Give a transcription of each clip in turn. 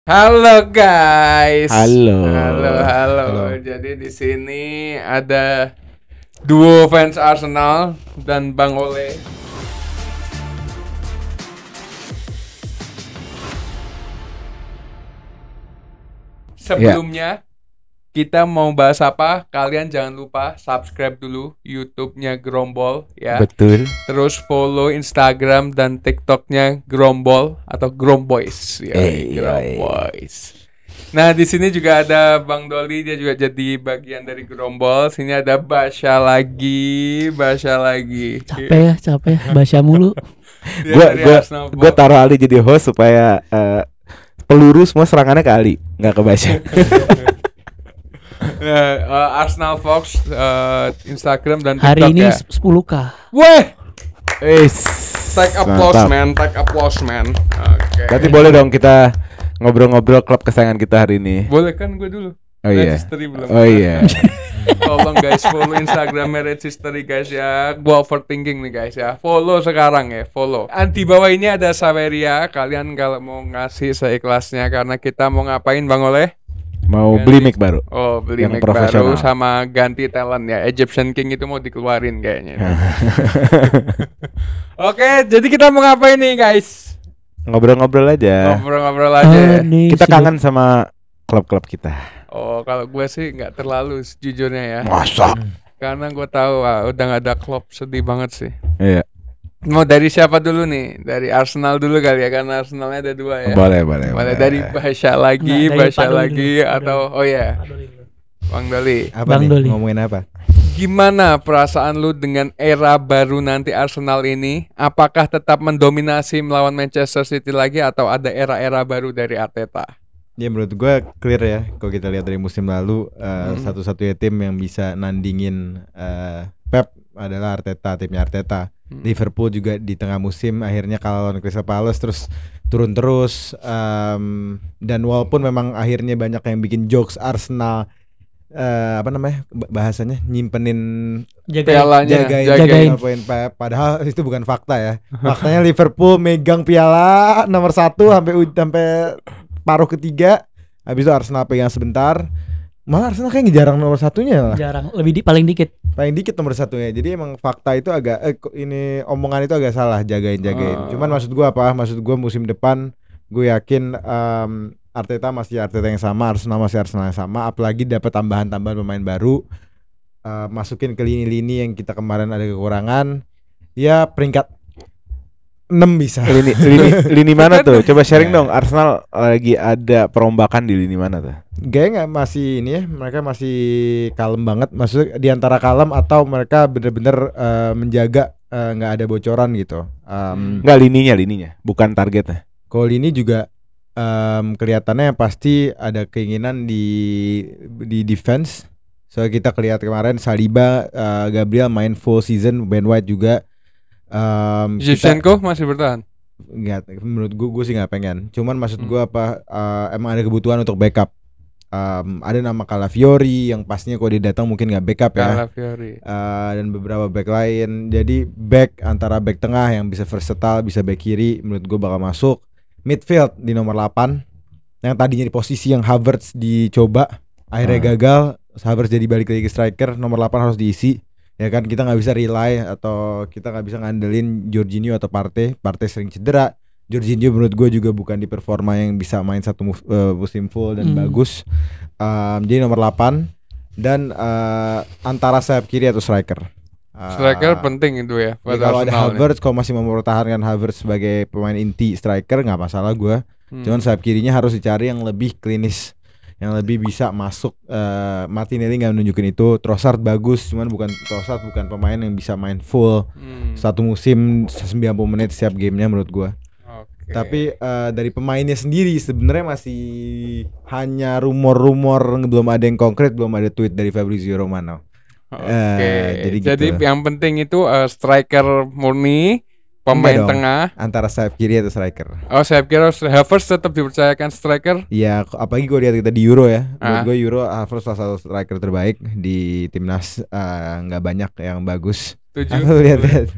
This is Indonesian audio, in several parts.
Halo guys. Halo. Halo. Jadi di sini ada duo fans Arsenal dan Bang Ole. Sebelumnya kita mau bahas apa? Kalian jangan lupa subscribe dulu YouTube-nya Grombol ya. Betul. Terus follow Instagram dan TikTok-nya Grombol atau Gromboys ya. Gromboys. Nah, di sini juga ada Bang Doli, dia juga jadi bagian dari Grombol. Sini ada Basya lagi. Capek ya, Basya mulu. Gue taruh Ali jadi host supaya peluru semua serangannya ke Ali, nggak ke Basya. Arsenal Fox, Instagram dan TikTok Hari ini ya. 10K. Weh, Take applause man. Oke. Berarti boleh dong kita ngobrol-ngobrol klub kesayangan kita hari ini. Boleh kan gue dulu. Oh iya. Registry belum. Oh iya. Tolong guys follow Instagramnya Registry guys ya. Gua overthinking nih guys ya. Follow sekarang ya, follow. Di bawah ini ada Saveria. Kalian kalau mau ngasih seikhlasnya karena kita mau ngapain Bang Oleh? Mau beli mic baru. Oh, beli yang mic profesional baru sama ganti talent ya. Egyptian King itu mau dikeluarin kayaknya. Oke, jadi kita mau ngapain nih guys? Ngobrol-ngobrol aja. Ngobrol-ngobrol aja ya. Kita kangen sama klub-klub kita. Oh, kalau gue sih nggak terlalu sejujurnya ya. Masa? Karena gue tahu udah nggak ada klub, sedih banget sih. Iya. Mau dari siapa dulu nih? Dari Arsenal dulu kali ya, karena Arsenalnya ada dua ya. Boleh. Dari Basya lagi, Nah, dari Basya Pak Doli lagi dulu, Pak atau Doli. oh ya, Bang Doli. Apa Bang nih? Doli. Ngomongin apa? Gimana perasaan lu dengan era baru nanti Arsenal ini? Apakah tetap mendominasi melawan Manchester City lagi atau ada era-era baru dari Arteta? Ya menurut gue clear ya. Kalau kita lihat dari musim lalu, satu-satunya tim yang bisa nandingin Pep adalah Arteta, timnya Arteta. Liverpool juga di tengah musim akhirnya kalah lawan Crystal Palace, terus turun terus. Dan walaupun memang akhirnya banyak yang bikin jokes Arsenal, bahasanya nyimpenin Jagain. poin Pep, padahal itu bukan fakta ya. Faktanya Liverpool megang piala nomor 1 sampai paruh ketiga. Habis itu Arsenal pegang sebentar. Malah Arsenal kayak jarang nomor satunya lah. Jarang, paling dikit. Paling dikit nomor satunya. Jadi emang fakta itu agak ini omongan itu agak salah, jagain. Cuman maksud gua apa? Maksud gua musim depan gue yakin Arteta masih Arteta yang sama, Arsenal masih Arsenal yang sama, apalagi dapat tambahan-tambahan pemain baru. Masukin ke lini-lini yang kita kemarin ada kekurangan. Ya peringkat 6 bisa. Lini mana tuh? Coba sharing dong. Arsenal lagi ada perombakan di lini mana tuh? Gaya nggak masih ini ya, mereka masih kalem banget. Maksudnya di antara kalem atau mereka bener-bener menjaga nggak ada bocoran gitu. Nggak lininya, bukan targetnya. Kalau lini juga kelihatannya pasti ada keinginan di defense. So kita kelihatan kemarin Saliba, Gabriel main full season, Ben White juga. Zinchenko masih bertahan? Enggak, menurut gue sih nggak pengen. Cuman maksud gue apa? Emang ada kebutuhan untuk backup. Ada nama Calafiori yang pastinya kalau dia datang mungkin nggak backup ya. Calafiori. Dan beberapa back lain. Jadi back antara back tengah yang bisa versatile, bisa back kiri, menurut gue bakal masuk. Midfield di nomor 8 yang tadinya di posisi yang Havertz dicoba, akhirnya gagal. Havertz jadi balik lagi ke striker. Nomor 8 harus diisi. Ya kan, kita nggak bisa rely atau kita nggak bisa ngandelin Jorginho atau Partey sering cedera. Jorginho menurut gue juga bukan di performa yang bisa main satu musim full dan bagus. Jadi nomor 8 dan antara sayap kiri atau striker. Striker penting itu ya. Kalau ada Havertz, kalau masih mempertahankan Havertz sebagai pemain inti striker nggak masalah gue. Cuman sayap kirinya harus dicari yang lebih klinis, yang lebih bisa masuk. Martinelli nggak nunjukin itu. Trossard bagus, cuman Trossard bukan pemain yang bisa main full satu musim 90 menit setiap gamenya menurut gue. Tapi dari pemainnya sendiri sebenarnya masih hanya rumor-rumor, belum ada yang konkret, belum ada tweet dari Fabrizio Romano. Jadi gitu. yang penting itu striker murni, pemain tengah antara sayap kiri atau striker. Oh, sayap kiri Havertz tetap dipercayakan striker. Ya, apalagi gue lihat kita di Euro ya. Menurut gue Euro Havertz salah satu striker terbaik di timnas. Nggak banyak yang bagus. Aku lihat.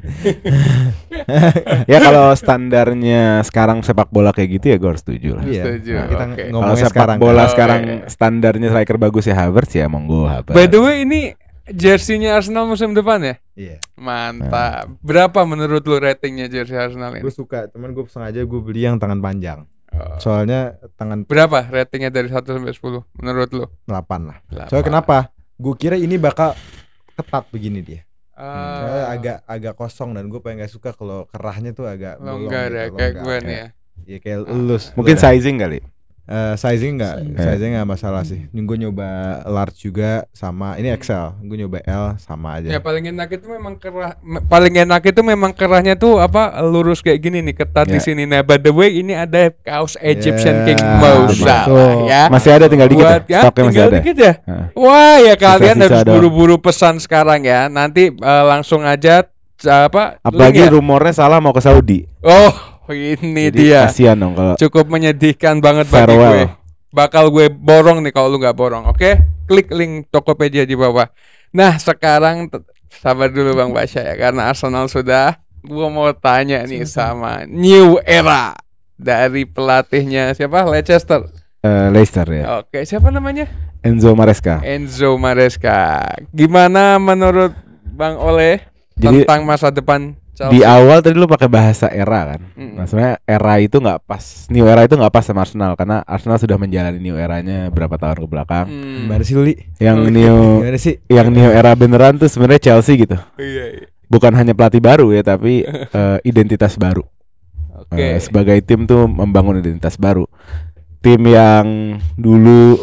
Ya kalau standarnya sekarang sepak bola kayak gitu ya gue harus setuju lah. Iya. Setuju, Nah, kita oke. Kalau ngomongnya sepak sekarang. bola kan? sekarang Oh, iya. standarnya striker bagus ya Havertz ya monggo Havertz. By the way, ini jersey-nya Arsenal musim depan ya? Iya. Mantap. Berapa menurut lu ratingnya jersey Arsenal ini? Gue suka, cuman gue sengaja gue beli yang tangan panjang. Oh. Soalnya tangan Berapa ratingnya dari 1 sampai 10 menurut lu? 8 lah. 8. Soalnya kenapa? Gue kira ini bakal ketat begini dia. Ah, Agak kosong dan gue paling gak suka kalau kerahnya tuh agak longgar ya gitu, kayak longgar. gue nih ya. Ya kayak elus. Mungkin sizing kali. Sizing enggak, Sizing. sizing enggak masalah sih. Gue nyoba large juga sama ini XL. Gue nyoba L sama aja. Ya paling enak itu memang kerahnya tuh apa lurus kayak gini nih, ketat di Ya. sini. Nah, by the way ini ada kaos Egyptian Ya, King Mo betul. Salah ya. Masih ada tinggal dikit Buat ya? Stoknya masih tinggal ada. dikit ya. Heeh. Wah, ya kalian Sisa-sisa harus doang. buru-buru pesan sekarang ya. Nanti langsung aja Apalagi link ya? rumornya salah mau ke Saudi. Oh, ini Jadi dia. kasihan dong kalau Cukup menyedihkan banget bagi gue. farewell. Bakal gue borong nih kalau lu nggak borong. Oke? Klik link Tokopedia di bawah. Nah, sekarang sabar dulu Bang Basya ya, karena Arsenal sudah. Gua mau tanya nih sama new era dari pelatihnya siapa? Leicester. Leicester ya. Oke, siapa namanya? Enzo Maresca. Enzo Maresca. Gimana menurut Bang Oleh Jadi tentang masa depan di Chelsea? awal tadi lu pakai bahasa era kan. Mm. Nah, sebenarnya era itu nggak pas. New era itu nggak pas sama Arsenal karena Arsenal sudah menjalani new eranya berapa tahun ke belakang. Gimana sih Luli? Yang Oke. new Gimana sih? yang new era beneran tuh sebenarnya Chelsea gitu. Iya, iya. Bukan hanya pelatih baru ya, tapi identitas baru. Oke. Sebagai tim tuh membangun identitas baru. Tim yang dulu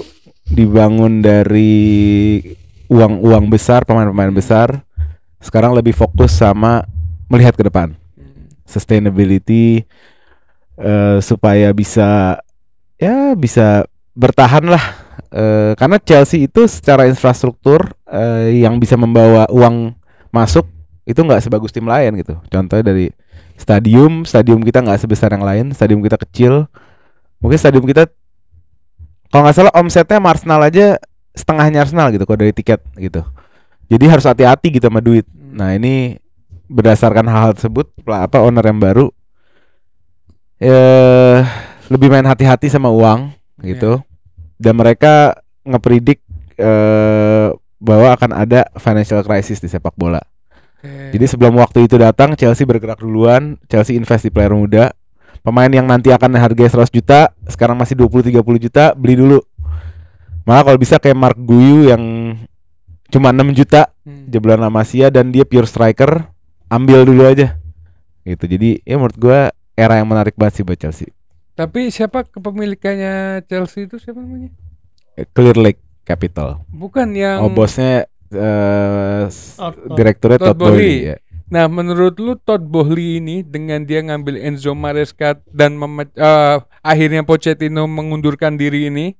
dibangun dari uang-uang besar, pemain-pemain besar, sekarang lebih fokus sama melihat ke depan. Sustainability supaya bisa bertahan lah. Karena Chelsea itu secara infrastruktur yang bisa membawa uang masuk itu nggak sebagus tim lain gitu. Contohnya dari stadium kita nggak sebesar yang lain, stadium kita kecil. Mungkin stadium kita kalau nggak salah omsetnya sama Arsenal aja setengahnya Arsenal gitu, kalau dari tiket gitu. Jadi harus hati-hati gitu sama duit. Nah ini berdasarkan hal tersebut, owner yang baru lebih main hati-hati sama uang gitu. Dan mereka ngepredik bahwa akan ada financial crisis di sepak bola. Jadi sebelum waktu itu datang, Chelsea bergerak duluan. Chelsea invest di player muda. Pemain yang nanti akan harganya 100 juta, sekarang masih 20-30 juta, beli dulu. Malah kalau bisa kayak Mark Guiu yang cuma 6 juta jebolan La Masia dan dia pure striker, ambil dulu aja. Gitu. Jadi ya menurut gua era yang menarik banget sih buat Chelsea. Tapi siapa kepemilikannya Chelsea itu siapa namanya? Clear Lake Capital. Bukan yang Bosnya Todd. direkturnya Todd Todd Boehly Boehly. ya. Nah, menurut lu Todd Boehly ini dengan dia ngambil Enzo Maresca dan akhirnya Pochettino mengundurkan diri ini,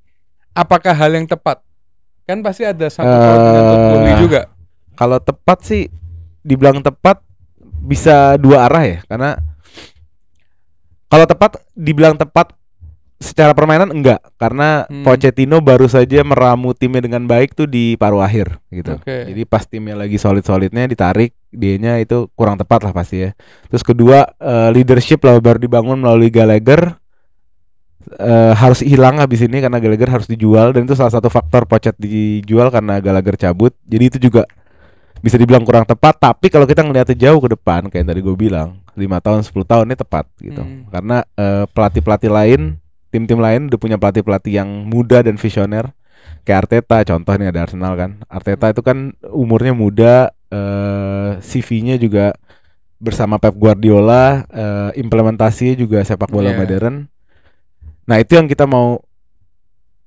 apakah hal yang tepat? Kan pasti ada satu tahun dengan Todd Boehly juga. Kalau tepat sih dibilang tepat bisa dua arah ya, karena kalau tepat dibilang tepat secara permainan enggak, karena Pochettino baru saja meramu timnya dengan baik tuh di paruh akhir gitu. Oke. Jadi pas timnya lagi solid-solidnya ditarik, dianya itu kurang tepat lah pasti ya. Terus kedua leadership lah baru dibangun melalui Gallagher, harus hilang habis ini karena Gallagher harus dijual, dan itu salah satu faktor Pochet dijual karena Gallagher cabut. Jadi itu juga bisa dibilang kurang tepat. Tapi kalau kita ngeliatnya jauh ke depan, kayak yang tadi gue bilang 5 tahun 10 tahun ini tepat gitu. Karena pelatih-pelatih lain, tim-tim lain udah punya pelatih-pelatih yang muda dan visioner. Kayak Arteta, contoh nih ada Arsenal kan. Arteta itu kan umurnya muda, CV-nya juga bersama Pep Guardiola, implementasinya juga sepak bola modern. Nah itu yang kita mau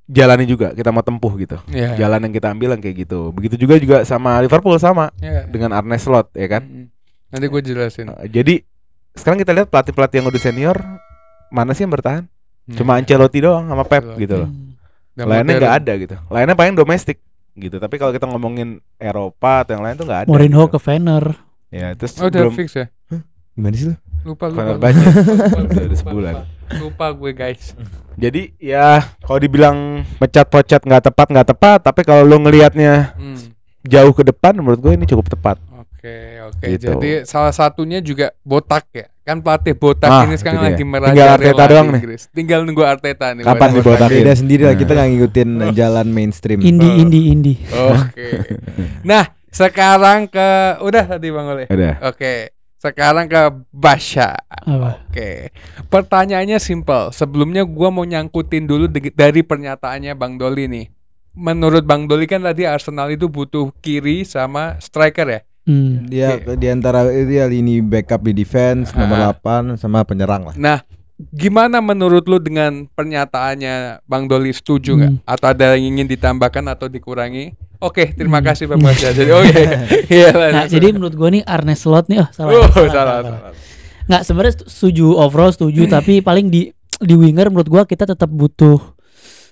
jalani juga, kita mau tempuh gitu. Jalan yang kita ambil yang kayak gitu. Begitu juga sama Liverpool sama dengan Arne Slot ya kan. Nanti gue jelasin. Jadi sekarang kita lihat pelatih-pelatih yang udah senior mana sih yang bertahan? Cuma Ancelotti doang sama Pep gitu loh. Lainnya nggak ada gitu. Lainnya paling domestik gitu. Tapi kalau kita ngomongin Eropa atau yang lain tuh nggak ada. Mourinho gitu. ke Fener. Ya terus Oh, udah fix ya? Gimana sih lu? Lupa. banyak. Udah sebulan. Lupa gue guys. Jadi ya kalau dibilang mecat Pochet nggak tepat, tapi kalau lo ngelihatnya jauh ke depan, menurut gue ini cukup tepat. Oke. Oke. Gitu. Jadi salah satunya juga botak ya. Kan pelatih botak Ah, ini sekarang itu dia. lagi Tinggal merajalela Arteta di doang nih. Inggris. Tinggal nunggu Arteta nih. Kapan buat- dibotakin? Beda sendiri lah, kita Nah. nggak ngikutin jalan mainstream. Indie. Oke. Nah, sekarang ke udah tadi Bang Ole. Udah. Oke. Sekarang ke Basya. Apa? Oke. Pertanyaannya simpel. Sebelumnya gua mau nyangkutin dulu dari pernyataannya Bang Doli nih. Menurut Bang Doli kan tadi Arsenal itu butuh kiri sama striker ya. Dia di antara dia lini backup di defense nomor 8 sama penyerang lah. Nah, gimana menurut lu dengan pernyataannya Bang Doli, setuju nggak? Atau ada yang ingin ditambahkan atau dikurangi? Oke, terima kasih Bang Basya. Jadi iya. Nah, jadi menurut gue nih Arne Slot nih salah. Nggak, sebenarnya setuju, overall setuju, tapi paling di winger menurut gua kita tetap butuh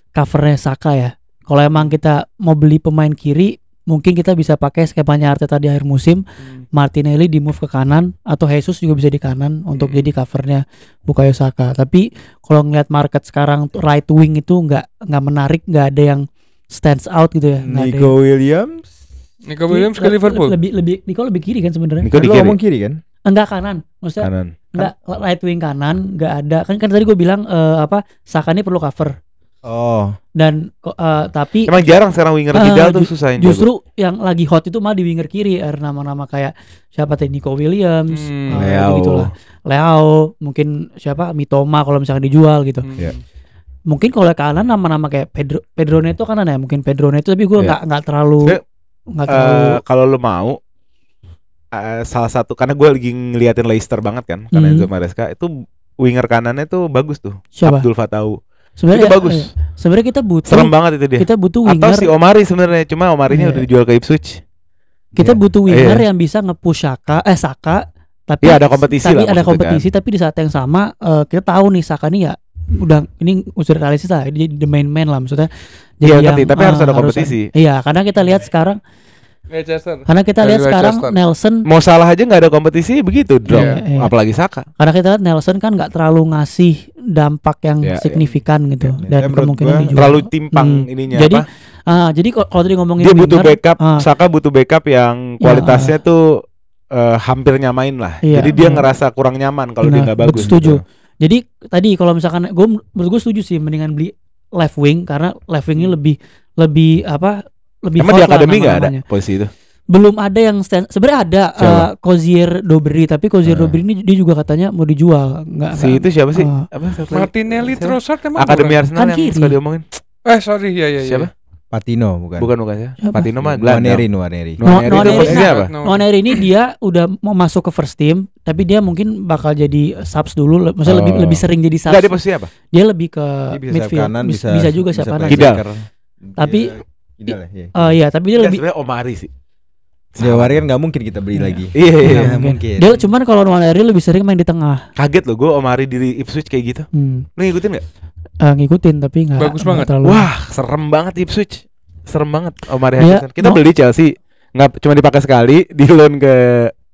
covernya Saka ya. Kalau emang kita mau beli pemain kiri, mungkin kita bisa pakai skemanya Arteta di akhir musim. Martinelli di move ke kanan atau Jesus juga bisa di kanan untuk jadi covernya Bukayo Saka. Tapi kalau ngeliat market sekarang right wing itu nggak menarik, nggak ada yang stands out gitu ya. Nggak ada Nico Williams. Nico Williams ke Liverpool. lebih Nico lebih kiri kan sebenarnya. Nico di Lu kiri. ngomong kiri kan? Enggak kanan, maksudnya Kanan. enggak right wing kanan, enggak ada. Kan tadi gue bilang Saka ini perlu cover. Oh, Dan tapi Emang jarang sekarang winger kidal tuh susah yang jago. justru yang lagi hot itu malah di winger kiri, nama-nama kayak siapa tadi, Nico Williams, Leao. gitulah. Leao, mungkin siapa, Mitoma kalau misalkan dijual gitu. Ya. Mungkin kalau kanan nama-nama kayak Pedro Neto kanan ya, mungkin Pedro Neto, tapi gue Iya. nggak terlalu Sebenarnya, kalau lu mau salah satu, karena gue lagi ngeliatin Leicester banget kan, karena Enzo Maresca itu winger kanannya tuh bagus tuh. Siapa? Abdul Fatau. Sebenarnya Itu bagus. Sebenarnya kita butuh Serem banget itu dia. Kita butuh Atau winger. si Omari sebenarnya, cuma Omarinya Iya. udah dijual ke Ipswich. Kita Iya. butuh winger Iya. yang bisa nge-push Saka, tapi Iya, ada kompetisi tapi lah ada maksudnya kompetisi, tapi di saat yang sama kita tahu nih Saka nih ya udah ini unsur realistis lah, dia the main man lah maksudnya. Iya, yang, ngerti, tapi harus ada kompetisi. Iya, karena kita lihat sekarang Leicester. Dari Leicester. Nelson, Mau salah aja nggak ada kompetisi begitu drop. Iya. Apalagi Saka. karena kita lihat Nelson kan nggak terlalu ngasih dampak yang Iya, signifikan gitu, Iya. dan Menurut kemungkinan gua dijual. Terlalu timpang ininya Jadi apa? jadi kalau tadi ngomongin Dia butuh winger, backup, Saka butuh backup yang kualitasnya tuh hampir nyamain lah. Iya, Jadi dia ngerasa kurang nyaman kalau dia Benar, nggak bagus. setuju. gitu. Jadi tadi kalau misalkan menurut gue setuju sih, mendingan beli left wing karena left wing ini lebih Emang di hot lah akademi nggak ada nama-namanya. posisi itu? Belum ada yang sebenarnya ada Siapa? Cozier Dobry, tapi Cozier Dobry ini dia juga katanya mau dijual. Si itu siapa sih? eh, Apa satu lagi? Martinelli Siapa? Trossard emang Akademi bukan? Arsenal Kan yang kiri. suka diomongin. Sorry ya. Siapa? Patino bukan? Bukan ya. Siapa? Patino mah gelandang. Nwaneri. Nwaneri itu Nwaneri. posisinya apa? Nwaneri ini dia udah mau masuk ke first team, tapi dia mungkin bakal jadi subs dulu, maksudnya lebih sering jadi subs. Enggak, dia posisinya apa? Dia lebih ke Dia bisa sayap midfield, kanan, bisa juga sayap kanan. Kidal. Tapi- Kidal ya. Iya. Iya, tapi dia Dia lebih sebenarnya Omari sih. Jawari kan nggak mungkin kita beli lagi. Iya, iya. Nggak mungkin. Dia cuman kalau Nwaneri lebih sering main di tengah. Kaget loh gue Omari di Ipswich kayak gitu. Lu ngikutin gak? Ngikutin tapi nggak Bagus nggak banget. terlalu. Wah, serem banget Ipswich. Serem banget Omari Dia- Hutchinson. Kita beli Chelsea, nggak cuma dipakai sekali, di loan ke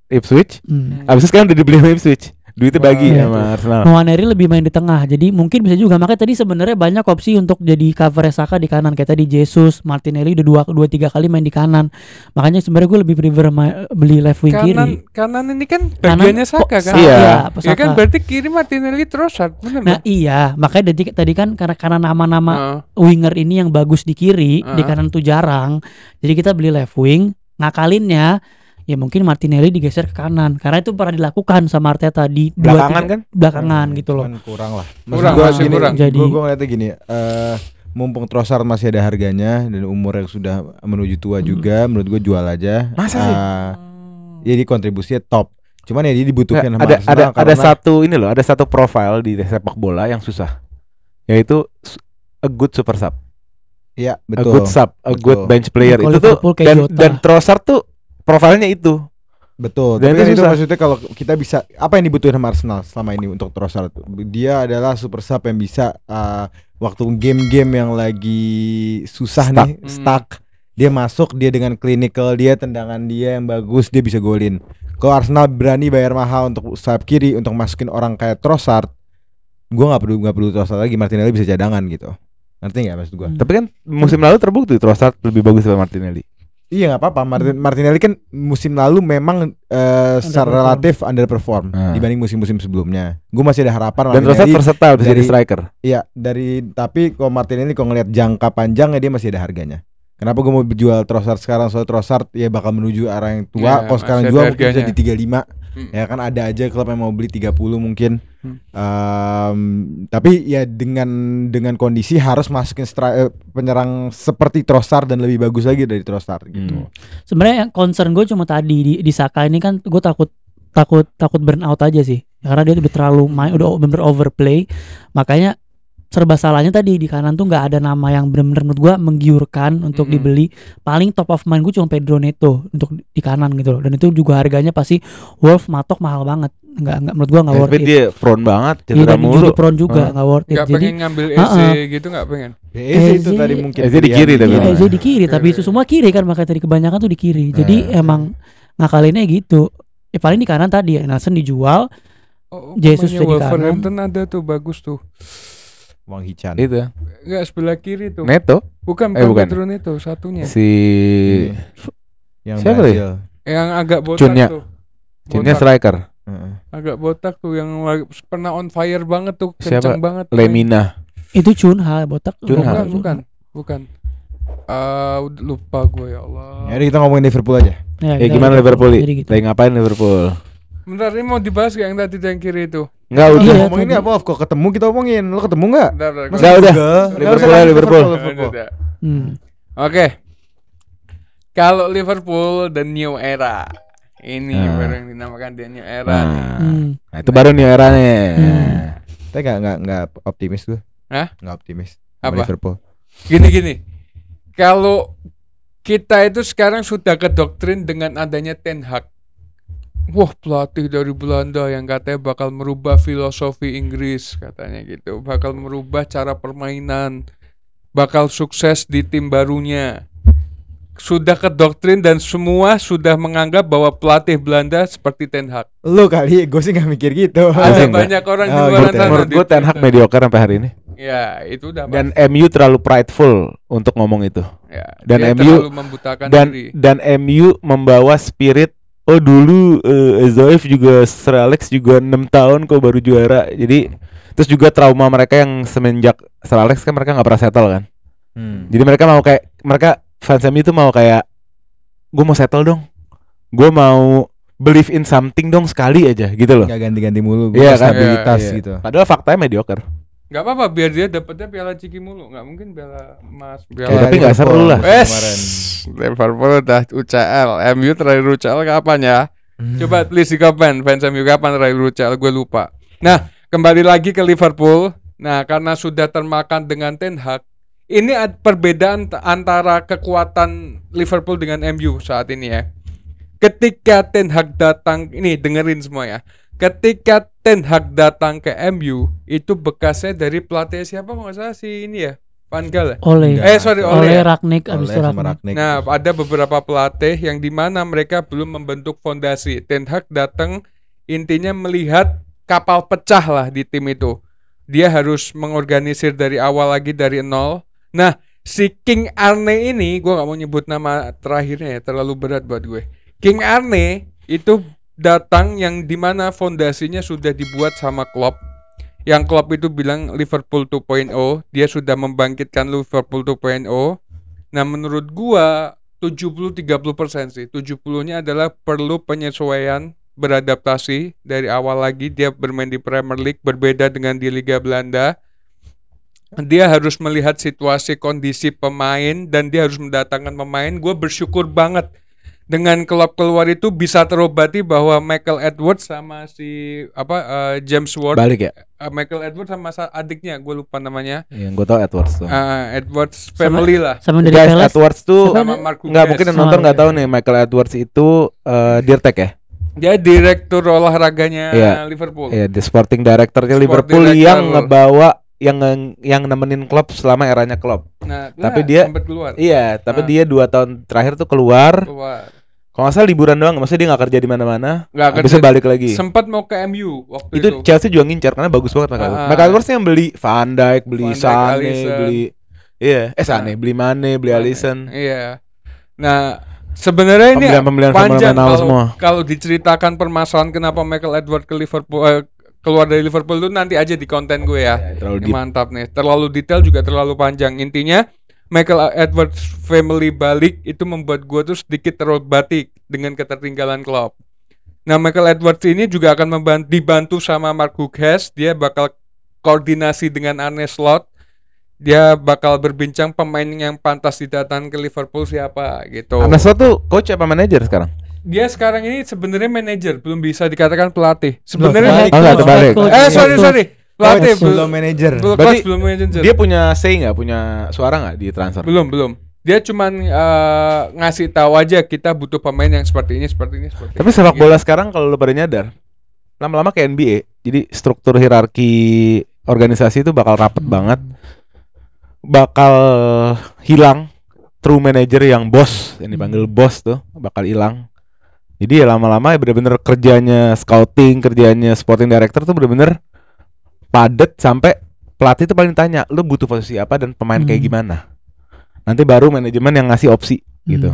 Ipswich. Habis itu sekarang udah dibeli sama Ipswich. Duitnya bagi Iya. sama Arsenal. Nwaneri lebih main di tengah, jadi mungkin bisa juga. Makanya tadi sebenarnya banyak opsi untuk jadi cover Saka di kanan, kayak tadi Jesus, Martinelli udah 2-3 kali main di kanan. Makanya sebenarnya gue lebih prefer beli left wing kiri. Kanan ini kan Kanan bagiannya Saka kan? Iya. Ya Saka. kan berarti kiri Martinelli Trossard, benar Nah iya, makanya tadi kan karena nama-nama Heeh. winger ini yang bagus di kiri, di kanan tuh jarang. Jadi kita beli left wing, ngakalinnya ya mungkin Martinelli digeser ke kanan, karena itu pernah dilakukan sama Arteta di Belakangan kan? belakangan gitu loh. Cuman kurang lah. Kurang, Gua masih gini, kurang. Jadi- Gue ngeliatnya gini, mumpung Trossard masih ada harganya dan umurnya sudah menuju tua juga, menurut gue jual aja. Masa sih? Jadi kontribusinya top. Cuman ya dia dibutuhkan sama Ada Arsenal ada satu ini loh, ada satu profile di sepak bola yang susah. Yaitu a good super sub. Iya, A betul. good sub, a good Betul. bench player. Kalau Itu tuh Liverpool kayak Jota. dan Trossard tuh profilnya itu. Betul. Dan Tapi kan itu itu susah. maksudnya kalau kita bisa, apa yang dibutuhin sama Arsenal selama ini untuk Trossard? Dia adalah super sub yang bisa waktu game-game yang lagi susah Stuck. nih, stuck. Dia masuk, dia dengan clinical dia, tendangan dia yang bagus, dia bisa golin. Kalau Arsenal berani bayar mahal untuk sayap kiri untuk masukin orang kayak Trossard, gua nggak perlu Trossard lagi, Martinelli bisa cadangan gitu. Ngerti nggak maksud gua? Tapi kan musim lalu terbukti Trossard lebih bagus daripada Martinelli. Iya nggak apa-apa. Martinelli kan musim lalu memang secara relatif underperform dibanding musim-musim sebelumnya. Gue masih ada harapan. Dan Trossard versatile bisa jadi striker. Iya tapi kalau Martinelli kalau ngelihat jangka panjangnya dia masih ada harganya. Kenapa gue mau jual Trossard sekarang? Soal Trossard ya bakal menuju arah yang tua. Kalau sekarang jual mungkin bisa di 35. Ya kan ada aja klub yang mau beli 30 mungkin. Tapi ya dengan kondisi harus masukin penyerang seperti Trossard dan lebih bagus lagi dari Trossard gitu. Sebenarnya yang concern gue cuma tadi di Saka ini kan gue takut burn out aja sih. Karena dia udah terlalu udah bener overplay. Makanya serba salahnya tadi di kanan tuh nggak ada nama yang benar-benar menurut gue menggiurkan untuk dibeli. Paling top of mind gue cuma Pedro Neto untuk di kanan gitu loh. Dan itu juga harganya pasti Wolf matok mahal banget. Nggak menurut gue nggak worth it. Dia prone banget, cedera mulu. Prone juga nggak worth it. Nggak pengen ngambil Eze gitu, nggak pengen. Eze itu tadi mungkin Eze di kiri tapi. Eze di kiri tapi itu semua kiri kan, makanya tadi kebanyakan tuh di kiri. Jadi emang ngakalinnya gitu. Ya paling di kanan tadi ya Nelson dijual. Jesus di kanan. Wolverhampton ada tuh bagus tuh. Wang Hichan. Itu. Enggak, sebelah kiri tuh. Neto? Bukan Pedro Neto satunya. Yang siapa Brazil. Yang agak botak Cunnya. tuh. Cunnya striker. Agak botak tuh yang pernah on fire banget tuh, Siapa? kenceng banget. Lemina. Itu Cunha botak. Bukan. Lupa gue ya Allah. Jadi kita ngomongin Liverpool aja. Gimana Liverpool? Lagi ngapain Liverpool? Bentar, ini mau dibahas gak yang tadi yang kiri itu? Enggak udah. Ngomongin ini apa? Kok ketemu kita omongin. Lo ketemu enggak? Enggak udah. Liverpool. Oke. Kalau Liverpool the new era. Ini baru yang dinamakan the new era. Nah, itu baru new era nih. Tapi enggak optimis gue. Hah? Enggak optimis. Apa? Liverpool. Gini. Kalau kita itu sekarang sudah kedoktrin dengan adanya Ten Hag. Wah, pelatih dari Belanda yang katanya bakal merubah filosofi Inggris, katanya gitu. Bakal merubah cara permainan, bakal sukses di tim barunya. Sudah kedoktrin dan semua sudah menganggap bahwa pelatih Belanda seperti Ten Hag. Lu kali, gue sih gak mikir gitu. Ada banyak orang di luar sana. Menurut gue Ten Hag mediocre sampai hari ini. Ya, itu udah. Dan MU terlalu prideful untuk ngomong itu. Ya, dan MU terlalu membutakan diri. Dan MU membawa spirit. Oh dulu Zoev juga Sir Alex juga 6 tahun kok baru juara. Jadi terus juga trauma mereka yang semenjak Sir Alex kan mereka nggak pernah settle kan. Jadi mereka fans MU itu mau kayak gue mau settle dong. Gue mau believe in something dong sekali aja gitu loh. Gak ganti-ganti mulu. Iya kan. Stabilitas gitu. Padahal faktanya mediocre. Gak apa-apa biar dia dapetnya piala Ciki mulu. Gak mungkin piala emas, tapi gak seru lah. Liverpool udah UCL. MU terakhir UCL kapan ya? Coba tulis di komen fans MU kapan terakhir UCL, gue lupa. Nah, kembali lagi ke Liverpool. Nah, karena sudah termakan dengan Ten Hag, ini perbedaan antara kekuatan Liverpool dengan MU saat ini ya. Ketika Ten Hag datang, ini dengerin semua ya. Ketika Ten Hag datang ke MU, itu bekasnya dari pelatih siapa nggak salah si ini ya, Van Gaal. Ole Rangnick abis itu Rangnick. Nah, ada beberapa pelatih yang dimana mereka belum membentuk fondasi. Ten Hag datang intinya melihat kapal pecah lah di tim itu. Dia harus mengorganisir dari awal lagi dari nol. Nah, si King Arne ini, gue nggak mau nyebut nama terakhirnya ya, terlalu berat buat gue. King Arne itu datang yang dimana fondasinya sudah dibuat sama Klopp. Yang Klopp itu bilang Liverpool 2.0, dia sudah membangkitkan Liverpool 2.0. Nah, menurut gua 70-30% sih. 70-nya adalah perlu penyesuaian, beradaptasi dari awal lagi. Dia bermain di Premier League, berbeda dengan di Liga Belanda. Dia harus melihat situasi kondisi pemain dan dia harus mendatangkan pemain. Gua bersyukur banget dengan Klopp keluar itu bisa terobati bahwa Michael Edwards sama si James Ward balik ya. Michael Edwards sama adiknya gue lupa namanya. Yang gue tau Edwards tuh. Edwards family lah. Sama dari guys, Edwards tuh nggak mungkin yang nonton nggak tahu nih Michael Edwards itu Dirtek ya. Dia direktur olahraganya Liverpool. Iya, the sporting directornya Liverpool yang ngebawa yang nemenin Klopp selama eranya Klopp. Nah, tapi dia sempat keluar. Iya, tapi dia 2 tahun terakhir tuh keluar. Kalau nggak salah liburan doang, maksudnya dia nggak kerja di mana-mana. Bisa balik lagi. Sempat mau ke MU waktu itu. Chelsea juga ngincar karena bagus banget Michael Edwards yang beli Van Dijk, beli Sané, beli Sané, beli Mane, beli Alisson. Iya. Nah, Sebenarnya ini Pembelian-pembelian panjang fenomenal semua. kalau diceritakan permasalahan kenapa Michael Edwards ke Liverpool keluar dari Liverpool itu nanti aja di konten gue ya. Terlalu Ini deep. mantap nih. Terlalu detail juga terlalu panjang. Intinya Michael Edwards family balik itu membuat gue tuh sedikit terobati dengan ketertinggalan Klopp. Nah, Michael Edwards ini juga akan dibantu sama Mark Hughes. Dia bakal koordinasi dengan Arne Slot. Dia bakal berbincang pemain yang pantas didatangkan ke Liverpool siapa gitu. Arne Slot tuh coach apa manajer sekarang? Dia sekarang ini sebenarnya manajer, belum bisa dikatakan pelatih. Sebenarnya Loh, Oh, nggak, terbalik. sorry. Pelatih Belum manajer. Berarti belum manajer. Dia punya say nggak, punya suara nggak di transfer? Belum. Dia cuman ngasih tahu aja kita butuh pemain yang seperti ini. Tapi sepak bola sekarang kalau lo pada nyadar, lama-lama kayak NBA. Jadi struktur hierarki organisasi itu bakal rapet banget, bakal hilang. True manager yang bos, yang dipanggil bos tuh bakal hilang. Jadi ya lama-lama ya bener-bener kerjanya scouting, kerjanya sporting director tuh bener-bener padet sampai pelatih tuh paling tanya, lu butuh posisi apa dan pemain kayak gimana. Nanti baru manajemen yang ngasih opsi gitu.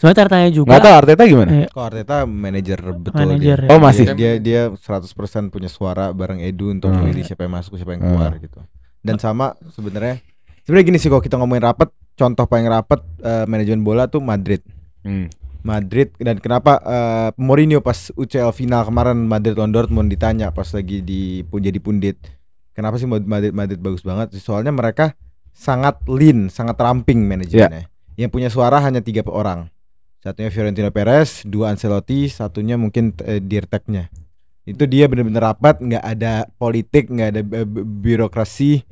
Soalnya tertanya juga. Nggak tahu Arteta gimana? Kok Arteta manajer betul Manajer, dia. ya. Oh, masih. Dia 100% punya suara bareng Edu untuk memilih siapa yang masuk, siapa yang keluar gitu. Dan sama sebenarnya gini sih, kalau kita ngomongin rapet, contoh paling rapet manajemen bola tuh Madrid. Madrid, dan kenapa Mourinho pas UCL final kemarin Madrid lawan Dortmund ditanya pas lagi jadi pundit, kenapa sih Madrid bagus banget? Soalnya mereka sangat lean, sangat ramping manajemennya. Yang punya suara hanya 3 orang. Satunya Florentino Perez, 2 Ancelotti, satunya mungkin dirteknya. Itu dia benar-benar rapat, nggak ada politik, nggak ada birokrasi.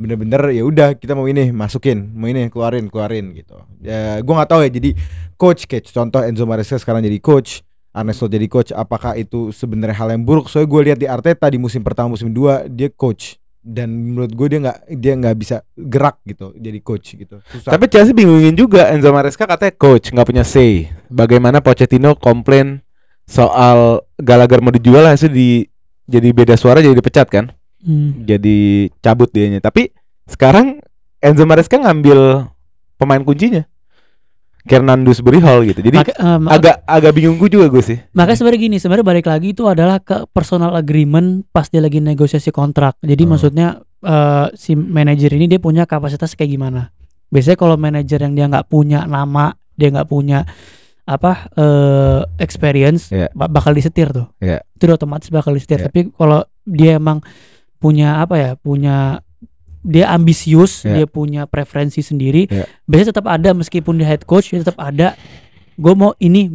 Bener-bener ya udah kita mau ini masukin, mau ini keluarin gitu. Ya gue nggak tahu ya, jadi coach kayak contoh Enzo Maresca sekarang jadi coach, Arne Slot jadi coach, apakah itu sebenarnya hal yang buruk? Soalnya gue lihat di Arteta di musim pertama, musim 2 dia coach, dan menurut gue dia nggak bisa gerak gitu jadi coach gitu. Susah. Tapi Chelsea bingungin juga, Enzo Maresca katanya coach nggak punya say. Bagaimana Pochettino komplain soal Gallagher mau dijual, hasil jadi beda suara, jadi dipecat kan? Jadi cabut dianya. Tapi sekarang Enzo Maresca ngambil pemain kuncinya, Fernandes Berihol gitu. Jadi agak bingung juga gue sih. Makanya sebenarnya gini, sebenarnya balik lagi itu adalah ke personal agreement pas dia lagi negosiasi kontrak. Jadi maksudnya si manajer ini dia punya kapasitas kayak gimana. Biasanya kalau manajer yang dia nggak punya nama, dia nggak punya experience, bakal disetir tuh. Itu udah otomatis bakal disetir. Tapi kalau dia emang punya dia ambisius, dia punya preferensi sendiri, biasanya tetap ada, meskipun dia head coach dia tetap ada, gue mau ini.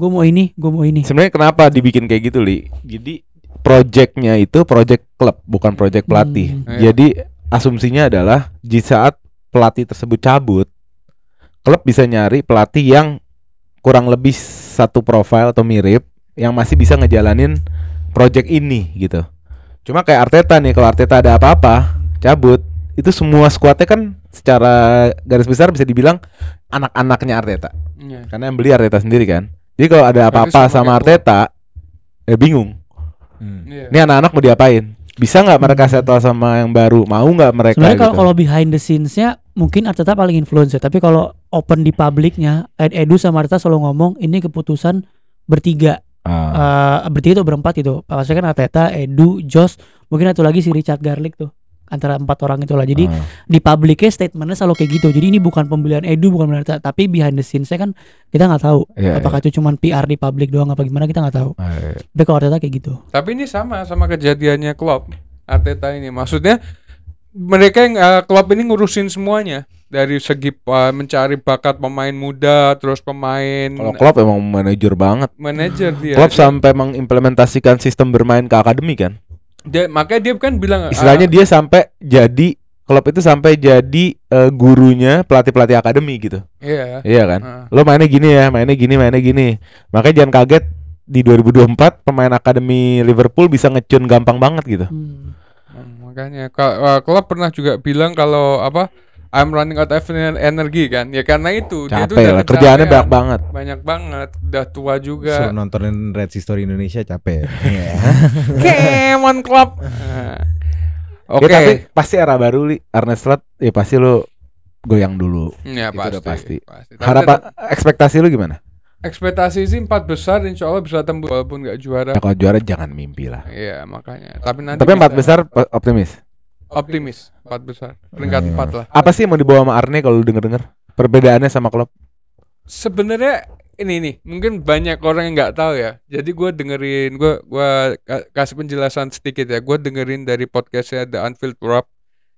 Sebenarnya kenapa dibikin kayak gitu, Li? Jadi projectnya itu project klub, bukan project pelatih. Jadi asumsinya adalah di saat pelatih tersebut cabut, klub bisa nyari pelatih yang kurang lebih satu profil atau mirip, yang masih bisa ngejalanin project ini gitu. Cuma kayak Arteta nih, kalau Arteta ada apa-apa cabut, itu semua skuadnya kan secara garis besar bisa dibilang anak-anaknya Arteta. Karena yang beli Arteta sendiri kan. Jadi kalau ada apa-apa sama Arteta, bingung. Ini anak-anak mau diapain? Bisa nggak mereka settle sama yang baru? Mau nggak mereka? Sebenarnya kalau behind the scenes-nya mungkin Arteta paling influence ya. Tapi kalau open di publiknya, Edu sama Arteta selalu ngomong ini keputusan bertiga. Bertiga atau berempat itu. Maksudnya kan Arteta, Edu, Josh, mungkin satu lagi si Richard Garlick tuh. Antara 4 orang itulah. Jadi di publiknya statementnya selalu kayak gitu. Jadi ini bukan pembelian Edu, bukan pembelian Arteta, tapi behind the scenes-nya kan kita nggak tahu. Apakah itu cuma PR di publik doang apa gimana, kita nggak tahu. Tapi kalau Arteta kayak gitu. Tapi ini sama kejadiannya Klopp, Arteta ini. Maksudnya mereka yang Klopp ini ngurusin semuanya. Dari segi mencari bakat pemain muda, terus pemain. Kalau Klopp emang manajer banget. Manajer dia. Klopp sampai mengimplementasikan sistem bermain ke akademi kan. Makanya dia kan bilang istilahnya dia sampai jadi Klopp itu sampai jadi gurunya pelatih akademi gitu. Iya kan. Lo mainnya gini ya, mainnya gini. Makanya jangan kaget di 2024 pemain akademi Liverpool bisa ngecun gampang banget gitu. Makanya Klopp pernah juga bilang kalau I'm running out of energy kan. Ya karena itu capek dia tuh lah, kerjaannya banyak banget, udah tua juga. Suruh nontonin Red History Indonesia capek. Come on Klopp. Oke. Tapi pasti era baru, Li. Arne Slot ya pasti lo goyang dulu. Ya itu udah pasti. Pasti. Harapan ekspektasi lu gimana? Ekspektasi sih 4 besar insya Allah bisa tembus walaupun nggak juara. Nah, kalau juara jangan mimpi lah. Iya makanya. Tapi nanti Tapi 4 bisa- besar optimis. optimis 4 besar. Peringkat 4 lah. Apa sih yang mau dibawa sama Arne kalau lu denger-denger? Perbedaannya sama Klopp? Sebenarnya ini nih mungkin banyak orang yang nggak tahu ya. Jadi gue dengerin kasih penjelasan sedikit ya. Gue dengerin dari podcastnya The Anfield Rob.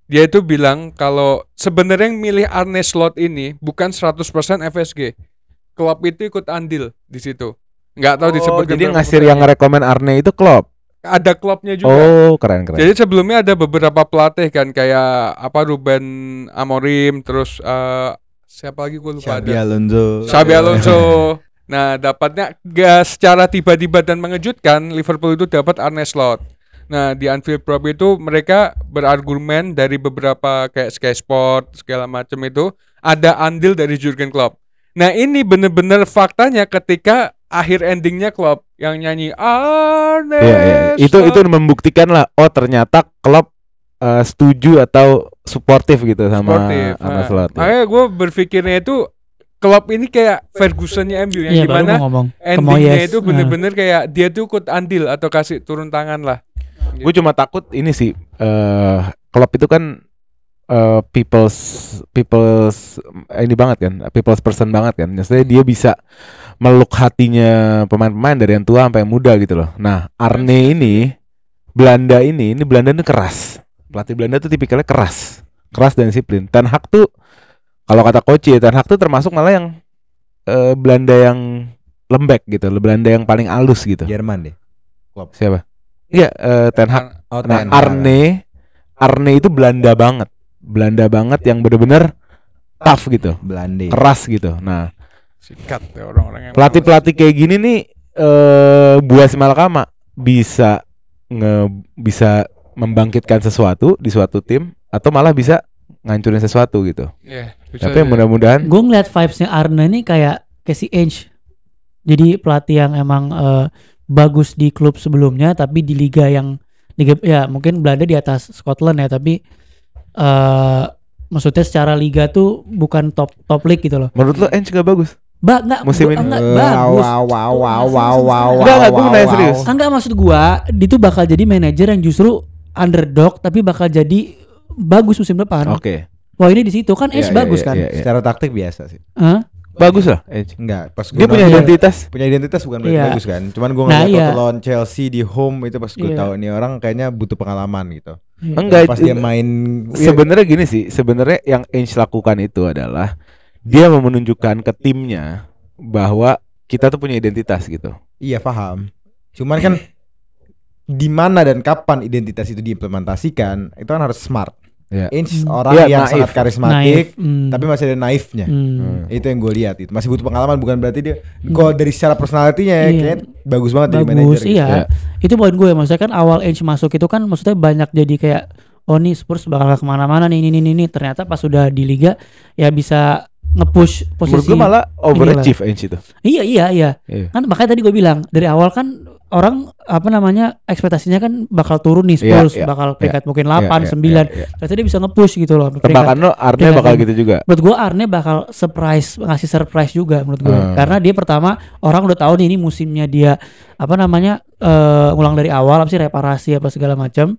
Dia itu bilang kalau sebenarnya yang milih Arne Slot ini bukan 100% FSG. Klopp itu ikut andil di situ. Nggak tahu disebutkan jadi berapa ngasih persen. yang ngerekomen Arne itu Klopp. Ada Kloppnya juga. Oh, keren. Jadi sebelumnya ada beberapa pelatih kan kayak Ruben Amorim terus siapa lagi gue lupa Xabi ada. Alonso. Xabi Alonso. Nah, dapatnya secara tiba-tiba dan mengejutkan Liverpool itu dapat Arne Slot. Nah, di Anfield Road itu mereka berargumen dari beberapa kayak Sky Sport segala macam itu ada andil dari Jurgen Klopp. Nah, ini bener-bener faktanya ketika akhir endingnya Klopp yang nyanyi Arne Iya. Itu Slot. membuktikan lah. Oh, ternyata Klopp setuju atau suportif gitu sama Sportif. Slot. Ya. Makanya gue berpikirnya itu Klopp ini kayak Ferguson-nya MU yang Iya, baru dimana mau ngomong. endingnya Moyes. itu bener-bener kayak dia tuh ikut andil atau kasih turun tangan lah. Gue cuma takut ini sih. Klopp itu kan people's ini banget kan, people's person banget kan. Maksudnya dia bisa meluk hatinya pemain-pemain dari yang tua sampai yang muda gitu loh. Nah, Arne ini Belanda ini keras. Pelatih Belanda tuh tipikalnya keras dan disiplin. Ten Hag tuh kalau kata coach ya, Ten Hag tuh termasuk malah yang Belanda yang lembek gitu, Belanda yang paling halus gitu. Jerman deh. Siapa? Iya, Ten Hag. Oh, Nah, Ten Hag. Arne itu Belanda banget yang bener-bener tough gitu, Belanda. keras gitu. Nah, Sikat ya orang-orang yang pelatih kayak gini nih Buas Malakama bisa membangkitkan sesuatu di suatu tim atau malah bisa ngancurin sesuatu gitu. Iya, bisa Tapi jadi. mudah-mudahan Gue ngeliat vibesnya Arne ini kayak si Ainge. Jadi pelatih yang emang bagus di klub sebelumnya, tapi di liga ya mungkin Belanda di atas Scotland ya, tapi maksudnya secara liga tuh bukan top league gitu loh. menurut lo Ainge gak bagus? Enggak, Musim ini? enggak bagus. Enggak, gue nanya serius. Enggak, maksud gua dia tuh bakal jadi manajer yang justru underdog tapi bakal jadi bagus musim depan. Oke. Wah, ini di situ kan Ainge Iya, bagus iya, kan? iya, iya. Secara taktik biasa sih. Hah? Bagus lah Ainge. Enggak, pas Dia gua punya nonton- identitas. punya identitas bukan berarti Iya. bagus kan. Cuman gue Nah, ngeliat iya. waktu lawan Chelsea di home itu pas gue Iya. tahu ini orang kayaknya butuh pengalaman gitu. Enggak, Pas dia main sebenarnya gini sih, sebenarnya yang Ainge lakukan itu adalah dia mau menunjukkan ke timnya bahwa kita tuh punya identitas gitu. Iya paham. Cuman kan di mana dan kapan identitas itu diimplementasikan itu kan harus smart. Ya. Ainge Hmm. orang Iya, yang naif. sangat karismatik, Naif. tapi masih ada naifnya. Itu yang gue lihat itu masih butuh pengalaman, bukan berarti dia kalau dari secara personalitinya ya, Iya. kayaknya bagus banget jadi manajer. Bagus, gitu. iya. Ya. Itu poin gue, maksudnya kan awal Ainge masuk itu kan maksudnya banyak jadi kayak oh nih Spurs bakal kemana-mana nih ini. Ternyata pas sudah di liga ya bisa nge-push Menurut posisi. gue malah overachieve Ainge itu. Iya. Iya. Kan makanya tadi gue bilang dari awal kan orang ekspektasinya kan bakal turun nih Spurs, Iya, bakal iya, peringkat mungkin iya, 8, iya, 9. iya. Ternyata dia bisa nge-push gitu loh. Tebakan lo Arne peringkat bakal lima. gitu juga. Menurut gue Arne bakal ngasih surprise juga menurut gue. Karena dia pertama orang udah tahu nih ini musimnya dia ulang dari awal reparasi apa segala macam.